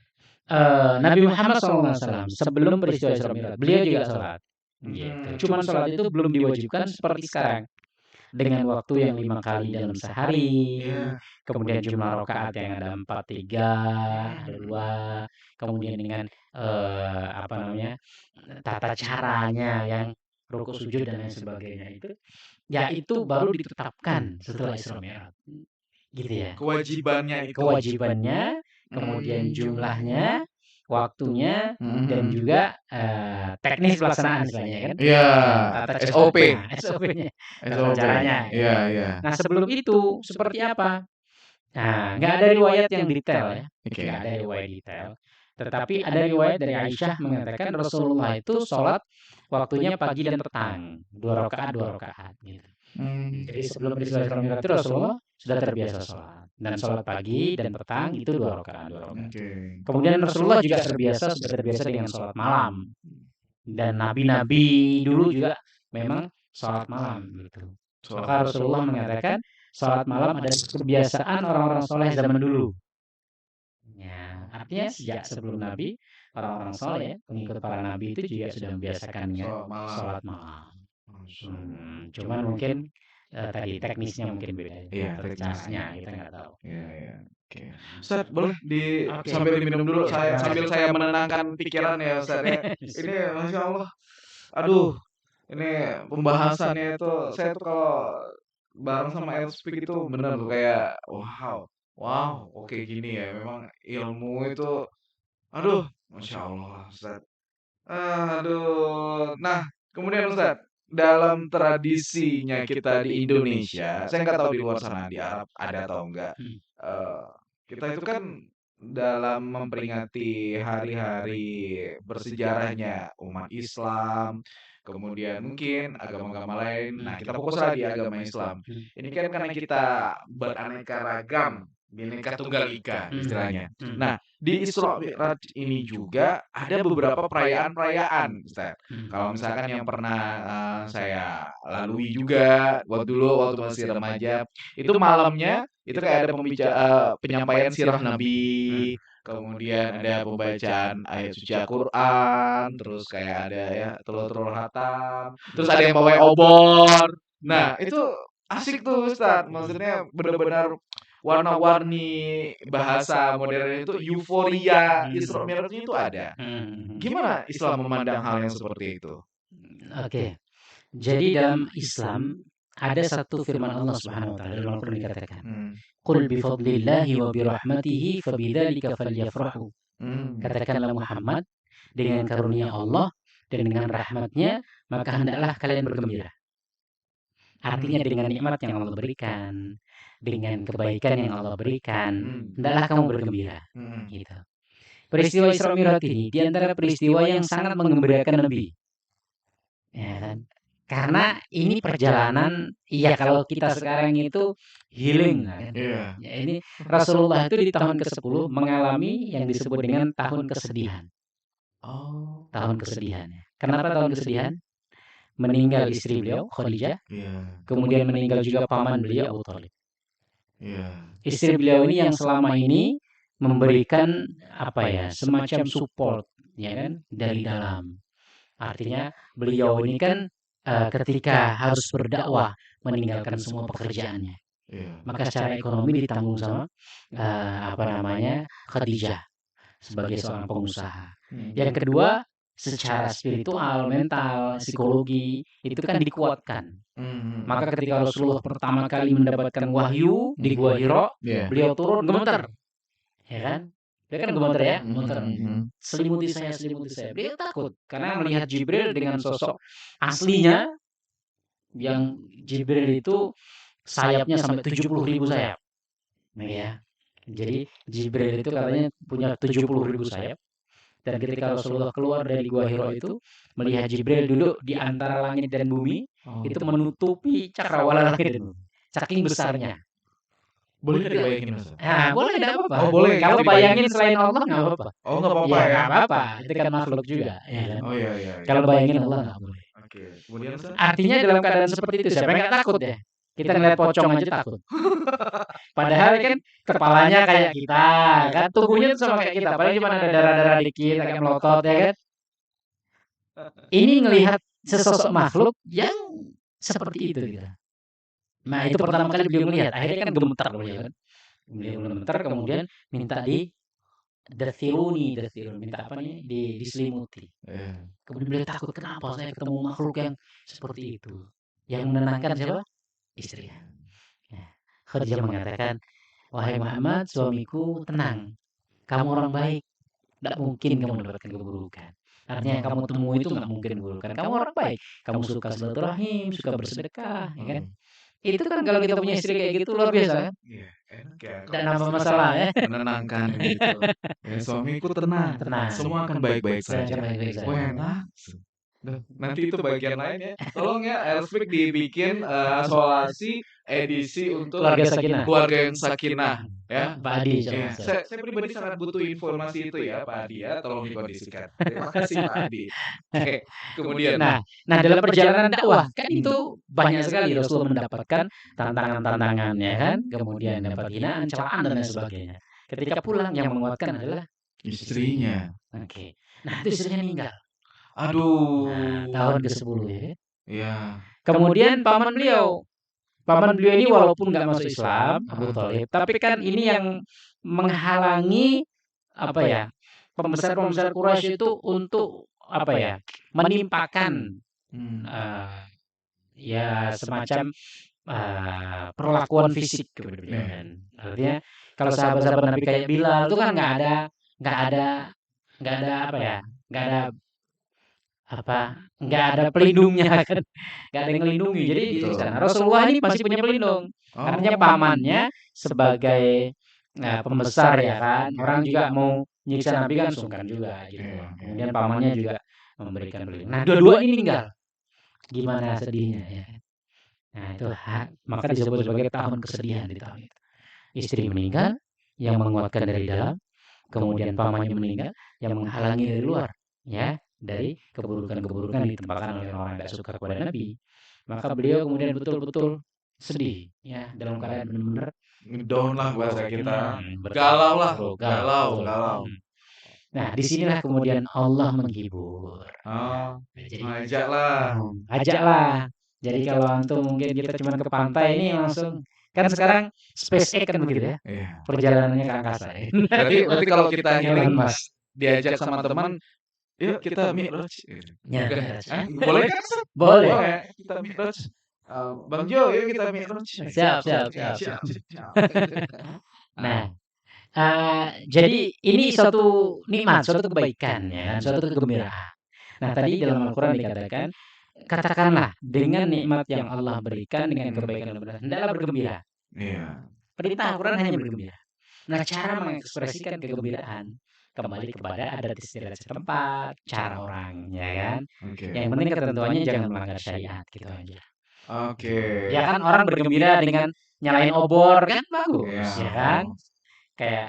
Speaker 2: Nabi Muhammad SAW sebelum peristiwa Isra Mi'raj beliau juga sholat. Gitu. Cuman sholat itu belum diwajibkan seperti sekarang dengan waktu yang 5 kali dalam sehari. Kemudian jumlah rakaat yang ada 4, 3, ada 2. Kemudian dengan tata caranya yang rukuk sujud dan lain sebagainya itu. Ya itu baru ditetapkan setelah Isra Mi'raj. Gitu ya.
Speaker 1: Kewajibannya itu.
Speaker 2: Kewajibannya, kemudian jumlahnya, waktunya, dan juga teknis pelaksanaan istilahnya kan.
Speaker 1: Iya. SOP.
Speaker 2: SOP-nya. Caranya.
Speaker 1: Iya.
Speaker 2: Nah sebelum itu seperti apa? Nah nggak ada riwayat yang detail ya. Nggak ada riwayat detail. Tetapi ada riwayat dari Aisyah mengatakan Rasulullah itu sholat waktunya pagi dan petang, 2 rakaat gitu. Jadi sebelum peristiwa Isra Mi'raj itu Rasulullah sudah terbiasa sholat dan sholat pagi dan petang itu 2 rakaat. Kemudian Rasulullah juga sudah terbiasa dengan sholat malam dan nabi-nabi dulu juga memang sholat malam gitu. Maka Rasulullah mengatakan sholat malam adalah kebiasaan orang-orang soleh zaman dulu. Ya, artinya sejak sebelum Nabi orang-orang soleh pengikut para nabi itu juga sudah membiasakan sholat malam. Cuman mungkin tadi teknisnya mungkin beda. Caranya kita nggak tahu.
Speaker 1: Ustaz, boleh sambil diminum dulu sambil saya menenangkan pikiran ya Ustaz ya. Ini Masya Allah. Aduh, ini pembahasannya itu saya tuh kalau bareng sama Elspeak itu benar tuh kayak wow, oke gini ya. Memang ilmu itu aduh, Masya Allah Ustaz. Aduh. Nah, kemudian Ustaz, dalam tradisinya kita di Indonesia, saya nggak tahu di luar sana di Arab ada atau enggak. Kita itu kan dalam memperingati hari-hari bersejarahnya umat Islam, kemudian mungkin agama-agama lain. Nah, kita fokuslah di agama Islam. Ini kan karena kita beraneka ragam, bineka tunggal ika istilahnya. Nah, di Isra Mi'raj ini juga ada beberapa perayaan-perayaan, Ustaz. Kalau misalkan yang pernah, saya lalui juga waktu masih remaja, itu malamnya itu kayak ada penyampaian sirah Nabi, kemudian ada pembacaan ayat suci Al-Qur'an, terus kayak ada ya telur-telur khatam, terus ada yang bawain obor. Nah, itu asik tuh Ustaz, maksudnya benar-benar warna-warni bahasa modern itu euforia Isra Mi'rajnya itu ada. Gimana Islam memandang hal yang seperti itu?
Speaker 2: Oke. Jadi dalam Islam ada satu firman Allah Subhanahu wa taala dalam Al-Qur'an dikatakan, "Qul bi fadlillahi wa bi rahmatihi fabidzalika falyafrahu." Katakanlah Muhammad, dengan karunia Allah dan dengan rahmatnya maka hendaklah kalian bergembira. Artinya dengan nikmat yang Allah berikan, dengan kebaikan yang Allah berikan, hendaklah kamu bergembira. Gitu. Peristiwa Isra Mi'raj ini di antara peristiwa yang sangat menggembirakan Nabi. Ya kan? Karena ini perjalanan, iya kalau kita sekarang itu healing kan. Ya, ini Rasulullah itu di tahun ke-10 mengalami yang disebut dengan tahun kesedihan. Tahun kesedihan. Kenapa tahun kesedihan? Meninggal istri beliau Khadijah. Kemudian meninggal juga paman beliau Abu Thalib. Istri beliau ini yang selama ini memberikan semacam support ya kan dari dalam. Artinya beliau ini kan ketika harus berdakwah meninggalkan semua pekerjaannya. Maka secara ekonomi ditanggung sama Khadijah sebagai seorang pengusaha. Yang kedua, secara spiritual, mental, psikologi itu kan dikuatkan. Maka ketika Rasulullah pertama kali mendapatkan wahyu di Gua Hira, beliau turun gemeter. Ya kan? Dia kan gemeter ya, gemeter. Selimuti saya. Beliau takut karena melihat Jibril dengan sosok aslinya yang Jibril itu sayapnya sampai 70.000 sayap. Ya. Jadi Jibril itu katanya punya 70.000 sayap. Dan ketika Rasulullah keluar dari Gua Hira itu melihat Jibril duduk di antara langit dan bumi, itu menutupi cakrawala langit dan bumi. Saking besarnya.
Speaker 1: Boleh dibayangin Ustaz?
Speaker 2: Nah, boleh enggak apa-apa.
Speaker 1: Boleh.
Speaker 2: Kalau bayangin selain Allah enggak apa-apa.
Speaker 1: Enggak apa-apa
Speaker 2: Ya,
Speaker 1: ya.
Speaker 2: enggak apa-apa. Itu kan makhluk juga, ya kan?
Speaker 1: Iya.
Speaker 2: Kalau bayangin Allah enggak boleh.
Speaker 1: Oke. Kemudian Ustaz?
Speaker 2: Artinya dalam keadaan seperti itu siapa yang enggak takut ya? Kita ngeliat pocong aja takut. Padahal kan kepalanya kayak kita, kan tubuhnya itu sama kayak kita, paling cuma ada darah-darah dikit, agak melotot ya kan. Ini ngelihat sesosok makhluk yang seperti itu gitu. Nah, itu pertama kali beliau melihat, akhirnya kan gemetar beliau kan. Beliau gemetar kemudian minta minta apa nih? Diselimuti. Kemudian beliau takut, kenapa saya ketemu makhluk yang seperti itu? Yang menenangkan siapa? Istrinya. Khadijah mengatakan, wahai Muhammad, suamiku tenang. Kamu orang baik. Tidak mungkin kamu mendapatkan keburukan. Artinya yang kamu temui itu nggak mungkin keburukan. Kamu orang baik. Kamu suka silaturahim, suka bersedekah, ya kan? Itu kan kalau kita punya istri kayak gitu luar biasa kan?
Speaker 1: Iya, enak ya.
Speaker 2: Dan nambah masalah ya.
Speaker 1: Menenangkan gitu. Ya, suamiku tenang. Semua akan baik-baik saja. Wah, enak. Nanti itu bagian lainnya. Tolong ya Elspeak dibikin isolasi edisi untuk keluarga yang sakinah ya.
Speaker 2: Pak Adi.
Speaker 1: Ya, saya pribadi sangat butuh informasi itu ya Pak Adi ya, tolong dikondisikan. Terima kasih Pak Adi. Oke, kemudian.
Speaker 2: Nah, dalam perjalanan dakwah kan itu banyak sekali Rasulullah mendapatkan tantangan-tantangan ya kan, kemudian dapat hinaan, celaan dan lain sebagainya. Ketika pulang yang menguatkan adalah
Speaker 1: istrinya.
Speaker 2: Oke. Nah, itu istrinya meninggal.
Speaker 1: Aduh.
Speaker 2: Nah, tahun ke-10 ya.
Speaker 1: Iya.
Speaker 2: Kemudian paman beliau ini walaupun nggak masuk Islam, Abu Thalib, tapi kan ini yang menghalangi pembesar-pembesar Quraisy itu untuk menimpakan semacam perlakuan fisik kepada beliau kan. Artinya kalau sahabat-sahabat Nabi kayak Bilal itu kan nggak ada pelindungnya kan, nggak ada yang melindungi. Jadi di sana Rasulullah ini masih punya pelindung. Artinya pamannya sebagai pembesar ya kan, orang juga mau nyiksa Nabi kan sungkan juga gitu. Kemudian pamannya juga memberikan pelindung. Nah, dua-dua ini meninggal. Gimana sedihnya ya. Nah, itu maka disebut sebagai tahun kesedihan di tahun itu. Istri meninggal yang menguatkan dari dalam, kemudian pamannya meninggal, yang menghalangi dari luar, ya, dari keburukan-keburukan yang ditimpakan oleh orang yang tidak suka kepada Nabi. Maka beliau kemudian betul-betul sedih, ya, dalam keadaan benar-benar
Speaker 1: Down lah bahasa kita.
Speaker 2: betul,
Speaker 1: Galau lah,
Speaker 2: betul,
Speaker 1: galau,
Speaker 2: betul.
Speaker 1: galau.
Speaker 2: Nah, disinilah kemudian Allah menghibur.
Speaker 1: Oh,
Speaker 2: Jadi
Speaker 1: ajaklah.
Speaker 2: ajaklah. Jadi kalau antum mungkin kita cuma ke pantai ini langsung kan sekarang SpaceX kan begitu ya,
Speaker 1: Iya.
Speaker 2: perjalanannya ke angkasa ya.
Speaker 1: Berarti kalau kita
Speaker 2: Elon
Speaker 1: healing
Speaker 2: Musk.
Speaker 1: diajak sama teman, yuk kita mi'raj.
Speaker 2: Ya,
Speaker 1: Hah? Boleh kan?
Speaker 2: boleh.
Speaker 1: Boleh, kita mi'raj. Bang Jo, yuk kita mi'raj.
Speaker 2: Siap.
Speaker 1: Siap.
Speaker 2: Nah, jadi ini suatu nikmat, suatu kebaikan ya, suatu kegembiraan. Nah, tadi dalam Al-Qur'an dikatakan, katakanlah dengan nikmat yang Allah berikan, dengan kebaikan yang Allah berikan, hendaklah bergembira.
Speaker 1: Iya.
Speaker 2: Perintah Al-Qur'an hanya bergembira. Nah, cara mengekspresikan kegembiraan kembali kepada adat istiadat setempat, cara orang, ya kan?
Speaker 1: Oke.
Speaker 2: Yang penting ketentuannya jangan melanggar syariat, gitu aja.
Speaker 1: Oke.
Speaker 2: Ya kan orang bergembira dengan nyalain obor kan bagus, ya kan? Kayak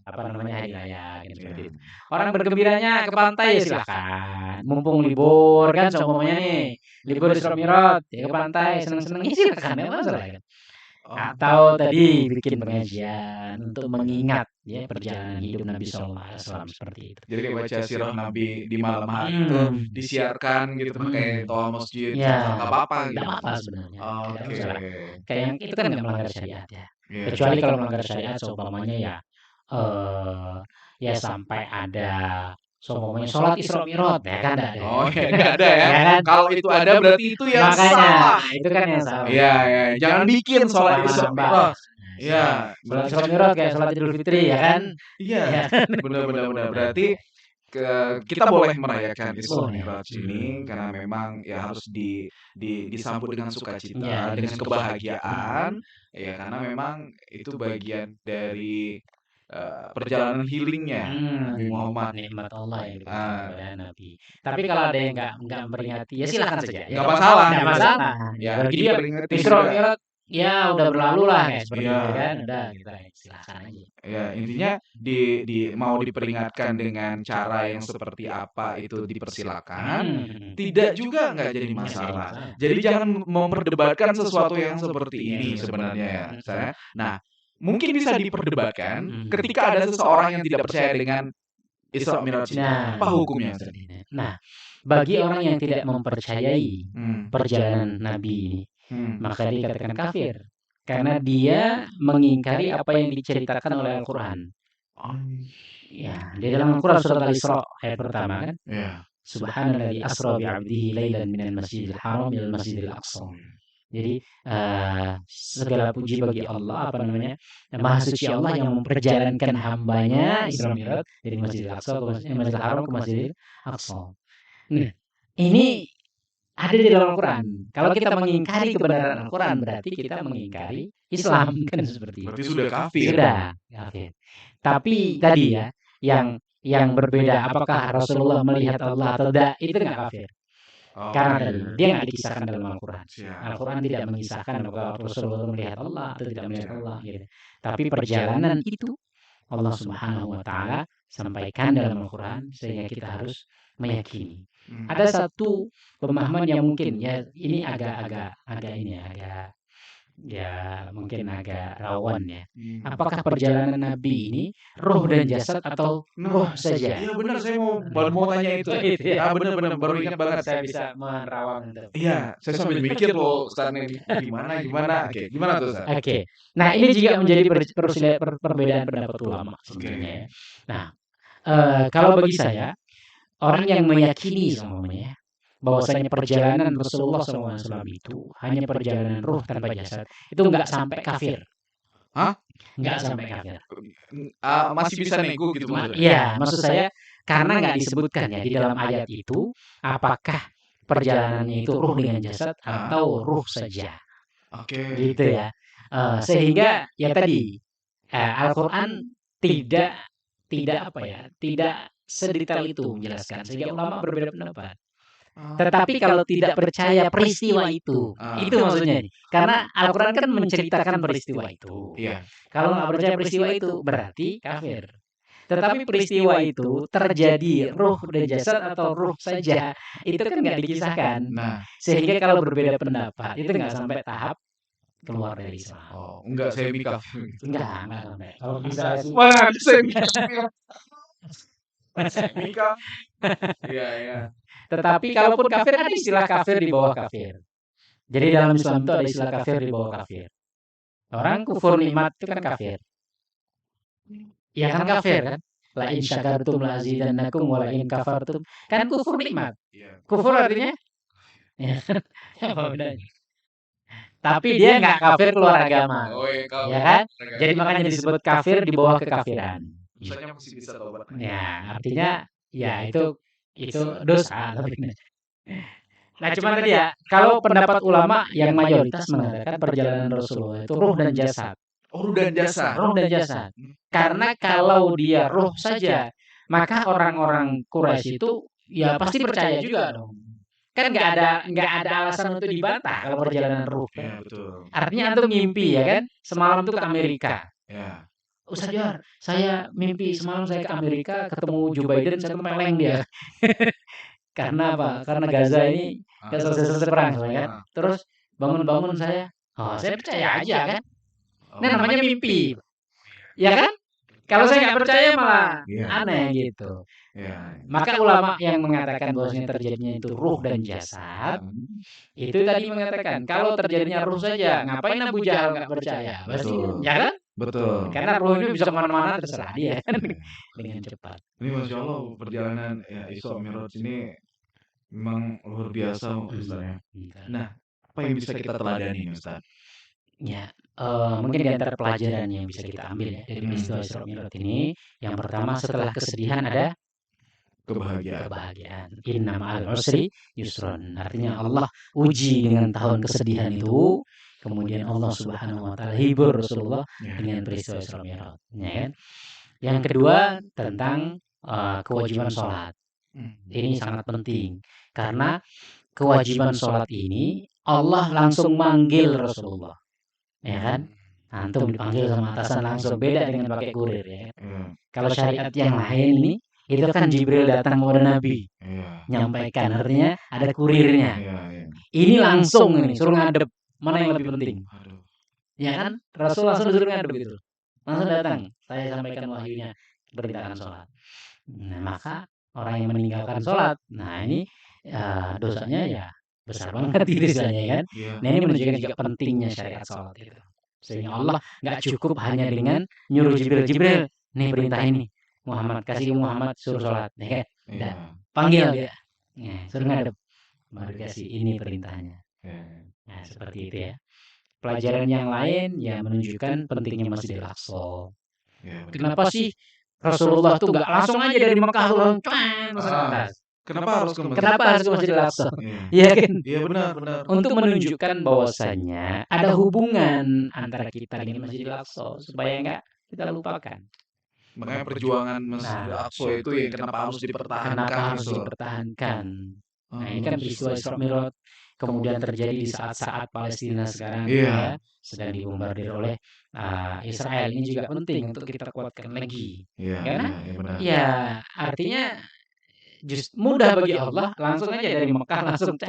Speaker 2: apa namanya hari raya gitu seperti itu. Orang bergembiranya ke pantai ya silakan. Mumpung libur kan semuanya nih. Libur Isra Mi'raj ya ke pantai seneng-seneng ya silakan, enggak masalah kan. Atau tadi bikin pengajian untuk mengingat ya perjalanan hidup Nabi sallallahu alaihi wasallam seperti itu.
Speaker 1: Jadi kayak baca sirah Nabi di malam hari itu disiarkan gitu pakai toa masjid,
Speaker 2: Ya,
Speaker 1: nggak apa-apa gitu.
Speaker 2: nggak apa-apa sebenarnya. Tidak
Speaker 1: Oke.
Speaker 2: masalah. Kayak yang itu kan nggak melanggar syariat ya.
Speaker 1: Iya.
Speaker 2: Kecuali kalau melanggar syariat seumpamanya ya ya sampai ada seumpamanya sholat Isra Mi'raj ya kan enggak ada.
Speaker 1: Oh, ya nggak ada ya.
Speaker 2: Ya kan?
Speaker 1: Kalau itu ada berarti itu yang
Speaker 2: Makanya
Speaker 1: salah.
Speaker 2: itu kan yang salah.
Speaker 1: Iya, iya. Jangan bikin sholat Isra Mi'raj. Iya.
Speaker 2: Sholat Isra Mi'raj kayak sholat Idul Fitri ya kan?
Speaker 1: Iya.
Speaker 2: Ya kan?
Speaker 1: Benar. Berarti kita boleh merayakan Isra
Speaker 2: Boleh.
Speaker 1: Mi'raj ini karena memang ya harus disambut dengan sukacita,
Speaker 2: Ya,
Speaker 1: dengan kebahagiaan, ya karena memang itu bagian dari perjalanan healingnya Nabi Muhammad.
Speaker 2: Nikmat Allah yang diberikan kepada Nabi. Tapi kalau ada yang nggak memperingati ya silakan saja.
Speaker 1: Nggak masalah.
Speaker 2: Nggak masalah.
Speaker 1: Ya,
Speaker 2: Bagi dia
Speaker 1: diperingati
Speaker 2: Isra
Speaker 1: juga.
Speaker 2: Mi'raj ya udah berlalu lah kayak seperti
Speaker 1: Iya.
Speaker 2: itu kan. Udah kita silakan aja.
Speaker 1: Ya, intinya mau diperingatkan dengan cara yang seperti apa itu dipersilakan, tidak juga nggak jadi masalah. Jadi jangan memperdebatkan sesuatu yang seperti ini sebenarnya ya. Misalnya, nah, mungkin bisa diperdebatkan ketika ada seseorang yang tidak percaya dengan Isra Mi'raj itu. Apa hukumnya?
Speaker 2: Nah, bagi orang yang tidak mempercayai perjalanan Nabi ini, maka dikatakan kafir. Karena dia mengingkari apa yang diceritakan oleh Al-Quran. Ya, di dalam Al-Quran surat Al-Isra ayat pertama kan?
Speaker 1: Ya.
Speaker 2: Subhanalladzi asra bi'abdihi lailan minal masjidil haram ilal masjidil aqsa. Jadi segala puji bagi Allah, apa namanya, Maha Suci Allah yang memperjalankan hambanya Isra Mi'raj dari Masjidil Aqsa ke Masjidil Haram ke Masjidil Aqsa. Nah, ini ada di dalam Al-Quran. Kalau kita mengingkari kebenaran Al-Quran berarti kita mengingkari Islam kan seperti itu.
Speaker 1: Berarti sudah kafir.
Speaker 2: Sudah kafir. Tapi tadi ya yang berbeda apakah Rasulullah melihat Allah atau tidak itu nggak kafir. Karena tadi dia nggak dikisahkan dalam Al-Quran. Al-Quran tidak mengisahkan apakah Rasulullah melihat Allah atau tidak melihat Allah gitu. Tapi perjalanan itu Allah Subhanahu wa taala sampaikan dalam Al-Quran sehingga kita harus meyakini. Ada satu pemahaman yang mungkin ya ini agak mungkin agak rawan ya. Apakah perjalanan Nabi ini roh dan jasad atau roh saja?
Speaker 1: Iya benar, saya mau tanya itu. Ya benar baru ingat banget.
Speaker 2: Saya bisa menerawang itu.
Speaker 1: Iya, saya sambil mikir loh Ustaz ini gimana. Oke, gimana tuh Ustaz?
Speaker 2: Oke. Nah, ini juga menjadi perbedaan pendapat ulama sebenarnya. Nah, kalau bagi saya orang yang meyakini semuanya bahwasanya perjalanan Rasulullah SAW itu hanya perjalanan ruh tanpa jasad, itu nggak sampai kafir.
Speaker 1: Hah?
Speaker 2: Nggak sampai kafir.
Speaker 1: Masih bisa nego gitu maksudnya?
Speaker 2: Iya, maksud saya karena nggak disebutkan ya di dalam ayat itu apakah perjalanannya itu ruh dengan jasad atau ruh saja.
Speaker 1: Oke.
Speaker 2: Gitu ya. Sehingga ya tadi Al-Quran tidak sedetail itu menjelaskan sehingga ulama berbeda pendapat. Tetapi kalau tidak percaya peristiwa itu maksudnya. Karena Al-Quran kan menceritakan peristiwa itu.
Speaker 1: Iya.
Speaker 2: Kalau nggak percaya peristiwa itu berarti kafir. Tetapi peristiwa itu terjadi ruh dan jasad atau ruh saja, itu kan nggak dikisahkan.
Speaker 1: Nah,
Speaker 2: Sehingga kalau berbeda pendapat itu nggak sampai tahap keluar dari Islam.
Speaker 1: oh, enggak semi kafir.
Speaker 2: Enggak sampai. Kalau bisa sih.
Speaker 1: Mana ada semi kafir? Semi kafir. Iya, iya.
Speaker 2: Tetapi kalaupun kafir ada istilah kafir di bawah kafir. Jadi dalam Islam itu ada istilah kafir di bawah kafir. Orang kufur nikmat itu kan kafir. Ya kan kafir kan? La in syakartum la azidannakum wa la in kafartum. Kan kufur nikmat. Kufur artinya ya. Apa bedanya? Tapi dia nggak kafir keluar agama.
Speaker 1: Oh, iya, kafir.
Speaker 2: Ya kan? Jadi makanya disebut kafir di bawah kekafiran.
Speaker 1: Misalnya masih bisa tobat.
Speaker 2: Ya, artinya ya itu dosa. Nah, cuma tadi ya, kalau pendapat ulama yang mayoritas mengatakan perjalanan Rasulullah itu ruh dan jasad.
Speaker 1: Oh, ruh dan jasad.
Speaker 2: Ruh dan jasad. Karena kalau dia ruh saja, maka orang-orang Quraisy itu ya pasti percaya juga dong. Kan nggak ada alasan untuk dibantah kalau perjalanan ruh.
Speaker 1: Ya, betul.
Speaker 2: Artinya antum mimpi ya kan, semalam itu ke Amerika.
Speaker 1: Ya.
Speaker 2: Ustaz Johar, saya mimpi semalam saya ke Amerika ketemu Joe Biden, saya tempeleng dia. Karena apa? Karena Gaza ini nggak selesai-selesai perang, kan? Terus bangun-bangun saya, oh saya percaya aja kan? Ini namanya mimpi, ya kan? Kalau saya nggak percaya malah aneh gitu. Maka ulama yang mengatakan bahwasanya terjadinya itu ruh dan jasad, itu tadi mengatakan kalau terjadinya ruh saja, ngapain Abu Jahal nggak percaya? Pasti, ya kan?
Speaker 1: Betul.
Speaker 2: Karena ruh itu bisa kemana-mana terserah dia kan dengan cepat.
Speaker 1: Ini Masya Allah perjalanan ya Isra Mi'raj ini memang luar biasa Ustaz ya. Nah, apa yang bisa kita teladani Ustaz?
Speaker 2: Ya, mungkin di antara pelajaran yang bisa kita ambil ya dari peristiwa Isra Mi'raj ini, yang pertama setelah kesedihan ada kebahagiaan. Inna ma'al usri yusron. Artinya Allah uji dengan tahun kesedihan itu, kemudian Allah Subhanahu wa taala hibur Rasulullah dengan peristiwa Isra Mi'raj, ya kan? Yang kedua tentang kewajiban sholat. Ini sangat penting karena kewajiban sholat ini Allah langsung manggil Rasulullah, ya kan? Antum dipanggil sama atasan langsung, beda dengan pakai kurir ya. Kalau syariat yang lain ini itu kan Jibril datang kepada Nabi, nyampaikan, artinya ada kurirnya. Ini langsung ini suruh ngadep, mana yang lebih penting? Ya kan? Rasul langsung disuruh ngadep gitu. Langsung datang, saya sampaikan wahyunya, perintahkan sholat. Nah, maka orang yang meninggalkan sholat, nah ini dosanya ya besar banget itu istilahnya kan. Nah ini menunjukkan juga pentingnya syariat sholat itu. Sehingga Allah nggak cukup hanya dengan nyuruh Jibril, nih perintah ini, Muhammad kasih Muhammad suruh sholat, ya kan? Dan panggil dia, suruh ngadep, baru kasih ini perintahnya. Nah seperti itu ya. Pelajaran yang lain ya menunjukkan pentingnya Masjidil Aqsa. Kenapa sih Rasulullah tuh nggak langsung aja dari Mekah langsung ke atas?
Speaker 1: Kenapa harus ke
Speaker 2: Masjidil Aqsa? Iya kan?
Speaker 1: Iya benar.
Speaker 2: Untuk menunjukkan bahwasanya ada hubungan antara kita dengan Masjidil Aqsa supaya nggak kita lupakan.
Speaker 1: Makanya perjuangan Masjidil Aqsa itu yang kenapa harus dipertahankan.
Speaker 2: Nah ini kan peristiwa Isra Mi'raj kemudian terjadi di saat-saat Palestina sekarang ya, sedang dibombardir oleh Israel. Ini juga penting untuk kita kuatkan lagi. Karena ya artinya mudah bagi Allah langsung aja dari Mekah langsung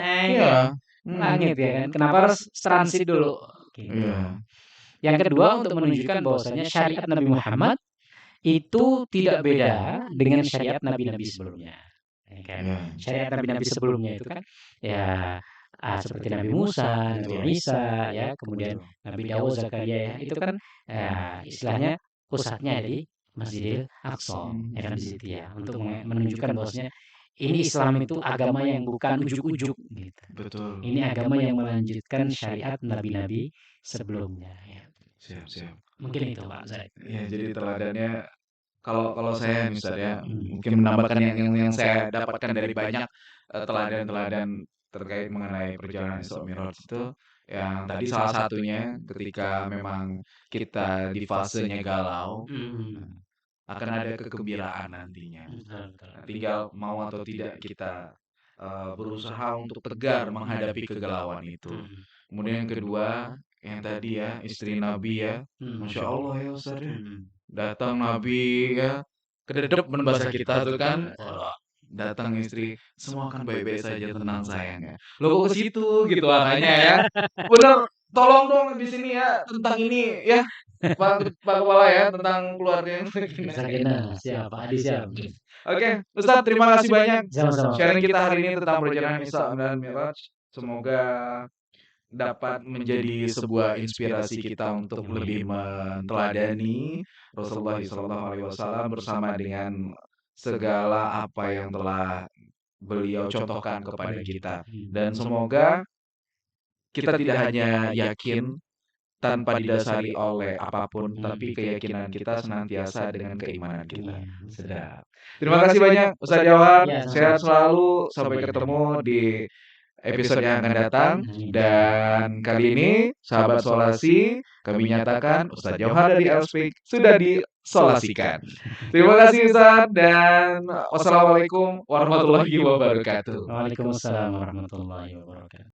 Speaker 2: langit ya kan. Kenapa harus transit dulu? Gitu. Yang kedua untuk menunjukkan bahwasanya syariat Nabi Muhammad itu tidak beda dengan syariat nabi-nabi sebelumnya. Ya kan? Syariat nabi-nabi sebelumnya itu kan ya seperti Nabi Musa, Nabi Isa, ya, kemudian Nabi Daud, Zakaria, ya, itu kan istilahnya pusatnya di Masjidil Aqsa, ya kan di situ ya, untuk menunjukkan bahwasanya ini Islam itu agama yang bukan ujuk-ujuk, gitu.
Speaker 1: Betul.
Speaker 2: Ini agama yang melanjutkan syariat nabi-nabi sebelumnya. Ya.
Speaker 1: Siap.
Speaker 2: Mungkin itu Pak Zaid.
Speaker 1: Ya, jadi teladannya kalau saya misalnya mungkin menambahkan yang saya dapatkan dari banyak teladan-teladan terkait mengenai perjalanan Isra Mi'raj itu yang tadi salah satunya ketika memang kita di fasenya galau akan ada kegembiraan nantinya. Nah, tinggal mau atau tidak kita berusaha untuk tegar menghadapi kegalauan itu. Kemudian yang kedua yang tadi ya istri Nabi ya, Masya Allah ya Ustaz ya. Datang Nabi ya kededep men bahasa kita tuh kan. Waduh, datang istri, "Semua akan baik-baik saja, tenang sayang ya." Loh kok ke situ gitu makanya ya. Bener, tolong dong di sini ya tentang ini ya, Pak Kepala ya, tentang keluarga yang
Speaker 2: Sakinah, siap, Pak Adi siap.
Speaker 1: Oke, Ustadz terima kasih banyak
Speaker 2: Sama-sama.
Speaker 1: sharing kita hari ini tentang perjalanan Isra dan Mi'raj. Semoga dapat menjadi sebuah inspirasi kita untuk lebih meneladani Rasulullah SAW bersama dengan segala apa yang telah beliau contohkan kepada kita. Dan semoga kita tidak hanya yakin tanpa didasari oleh apapun, tapi keyakinan kita senantiasa dengan keimanan kita. Sedap. Terima kasih banyak Ustadz Jawhar.
Speaker 2: Ya,
Speaker 1: Sehat
Speaker 2: sama-sama.
Speaker 1: selalu. Sampai ketemu di episode yang akan datang. Dan kali ini, sahabat Solasi, kami nyatakan Ustadz Jawhar dari Elspeak sudah disolasikan. Terima kasih Ustadz dan wassalamualaikum warahmatullahi wabarakatuh.
Speaker 2: Waalaikumsalam warahmatullahi wabarakatuh.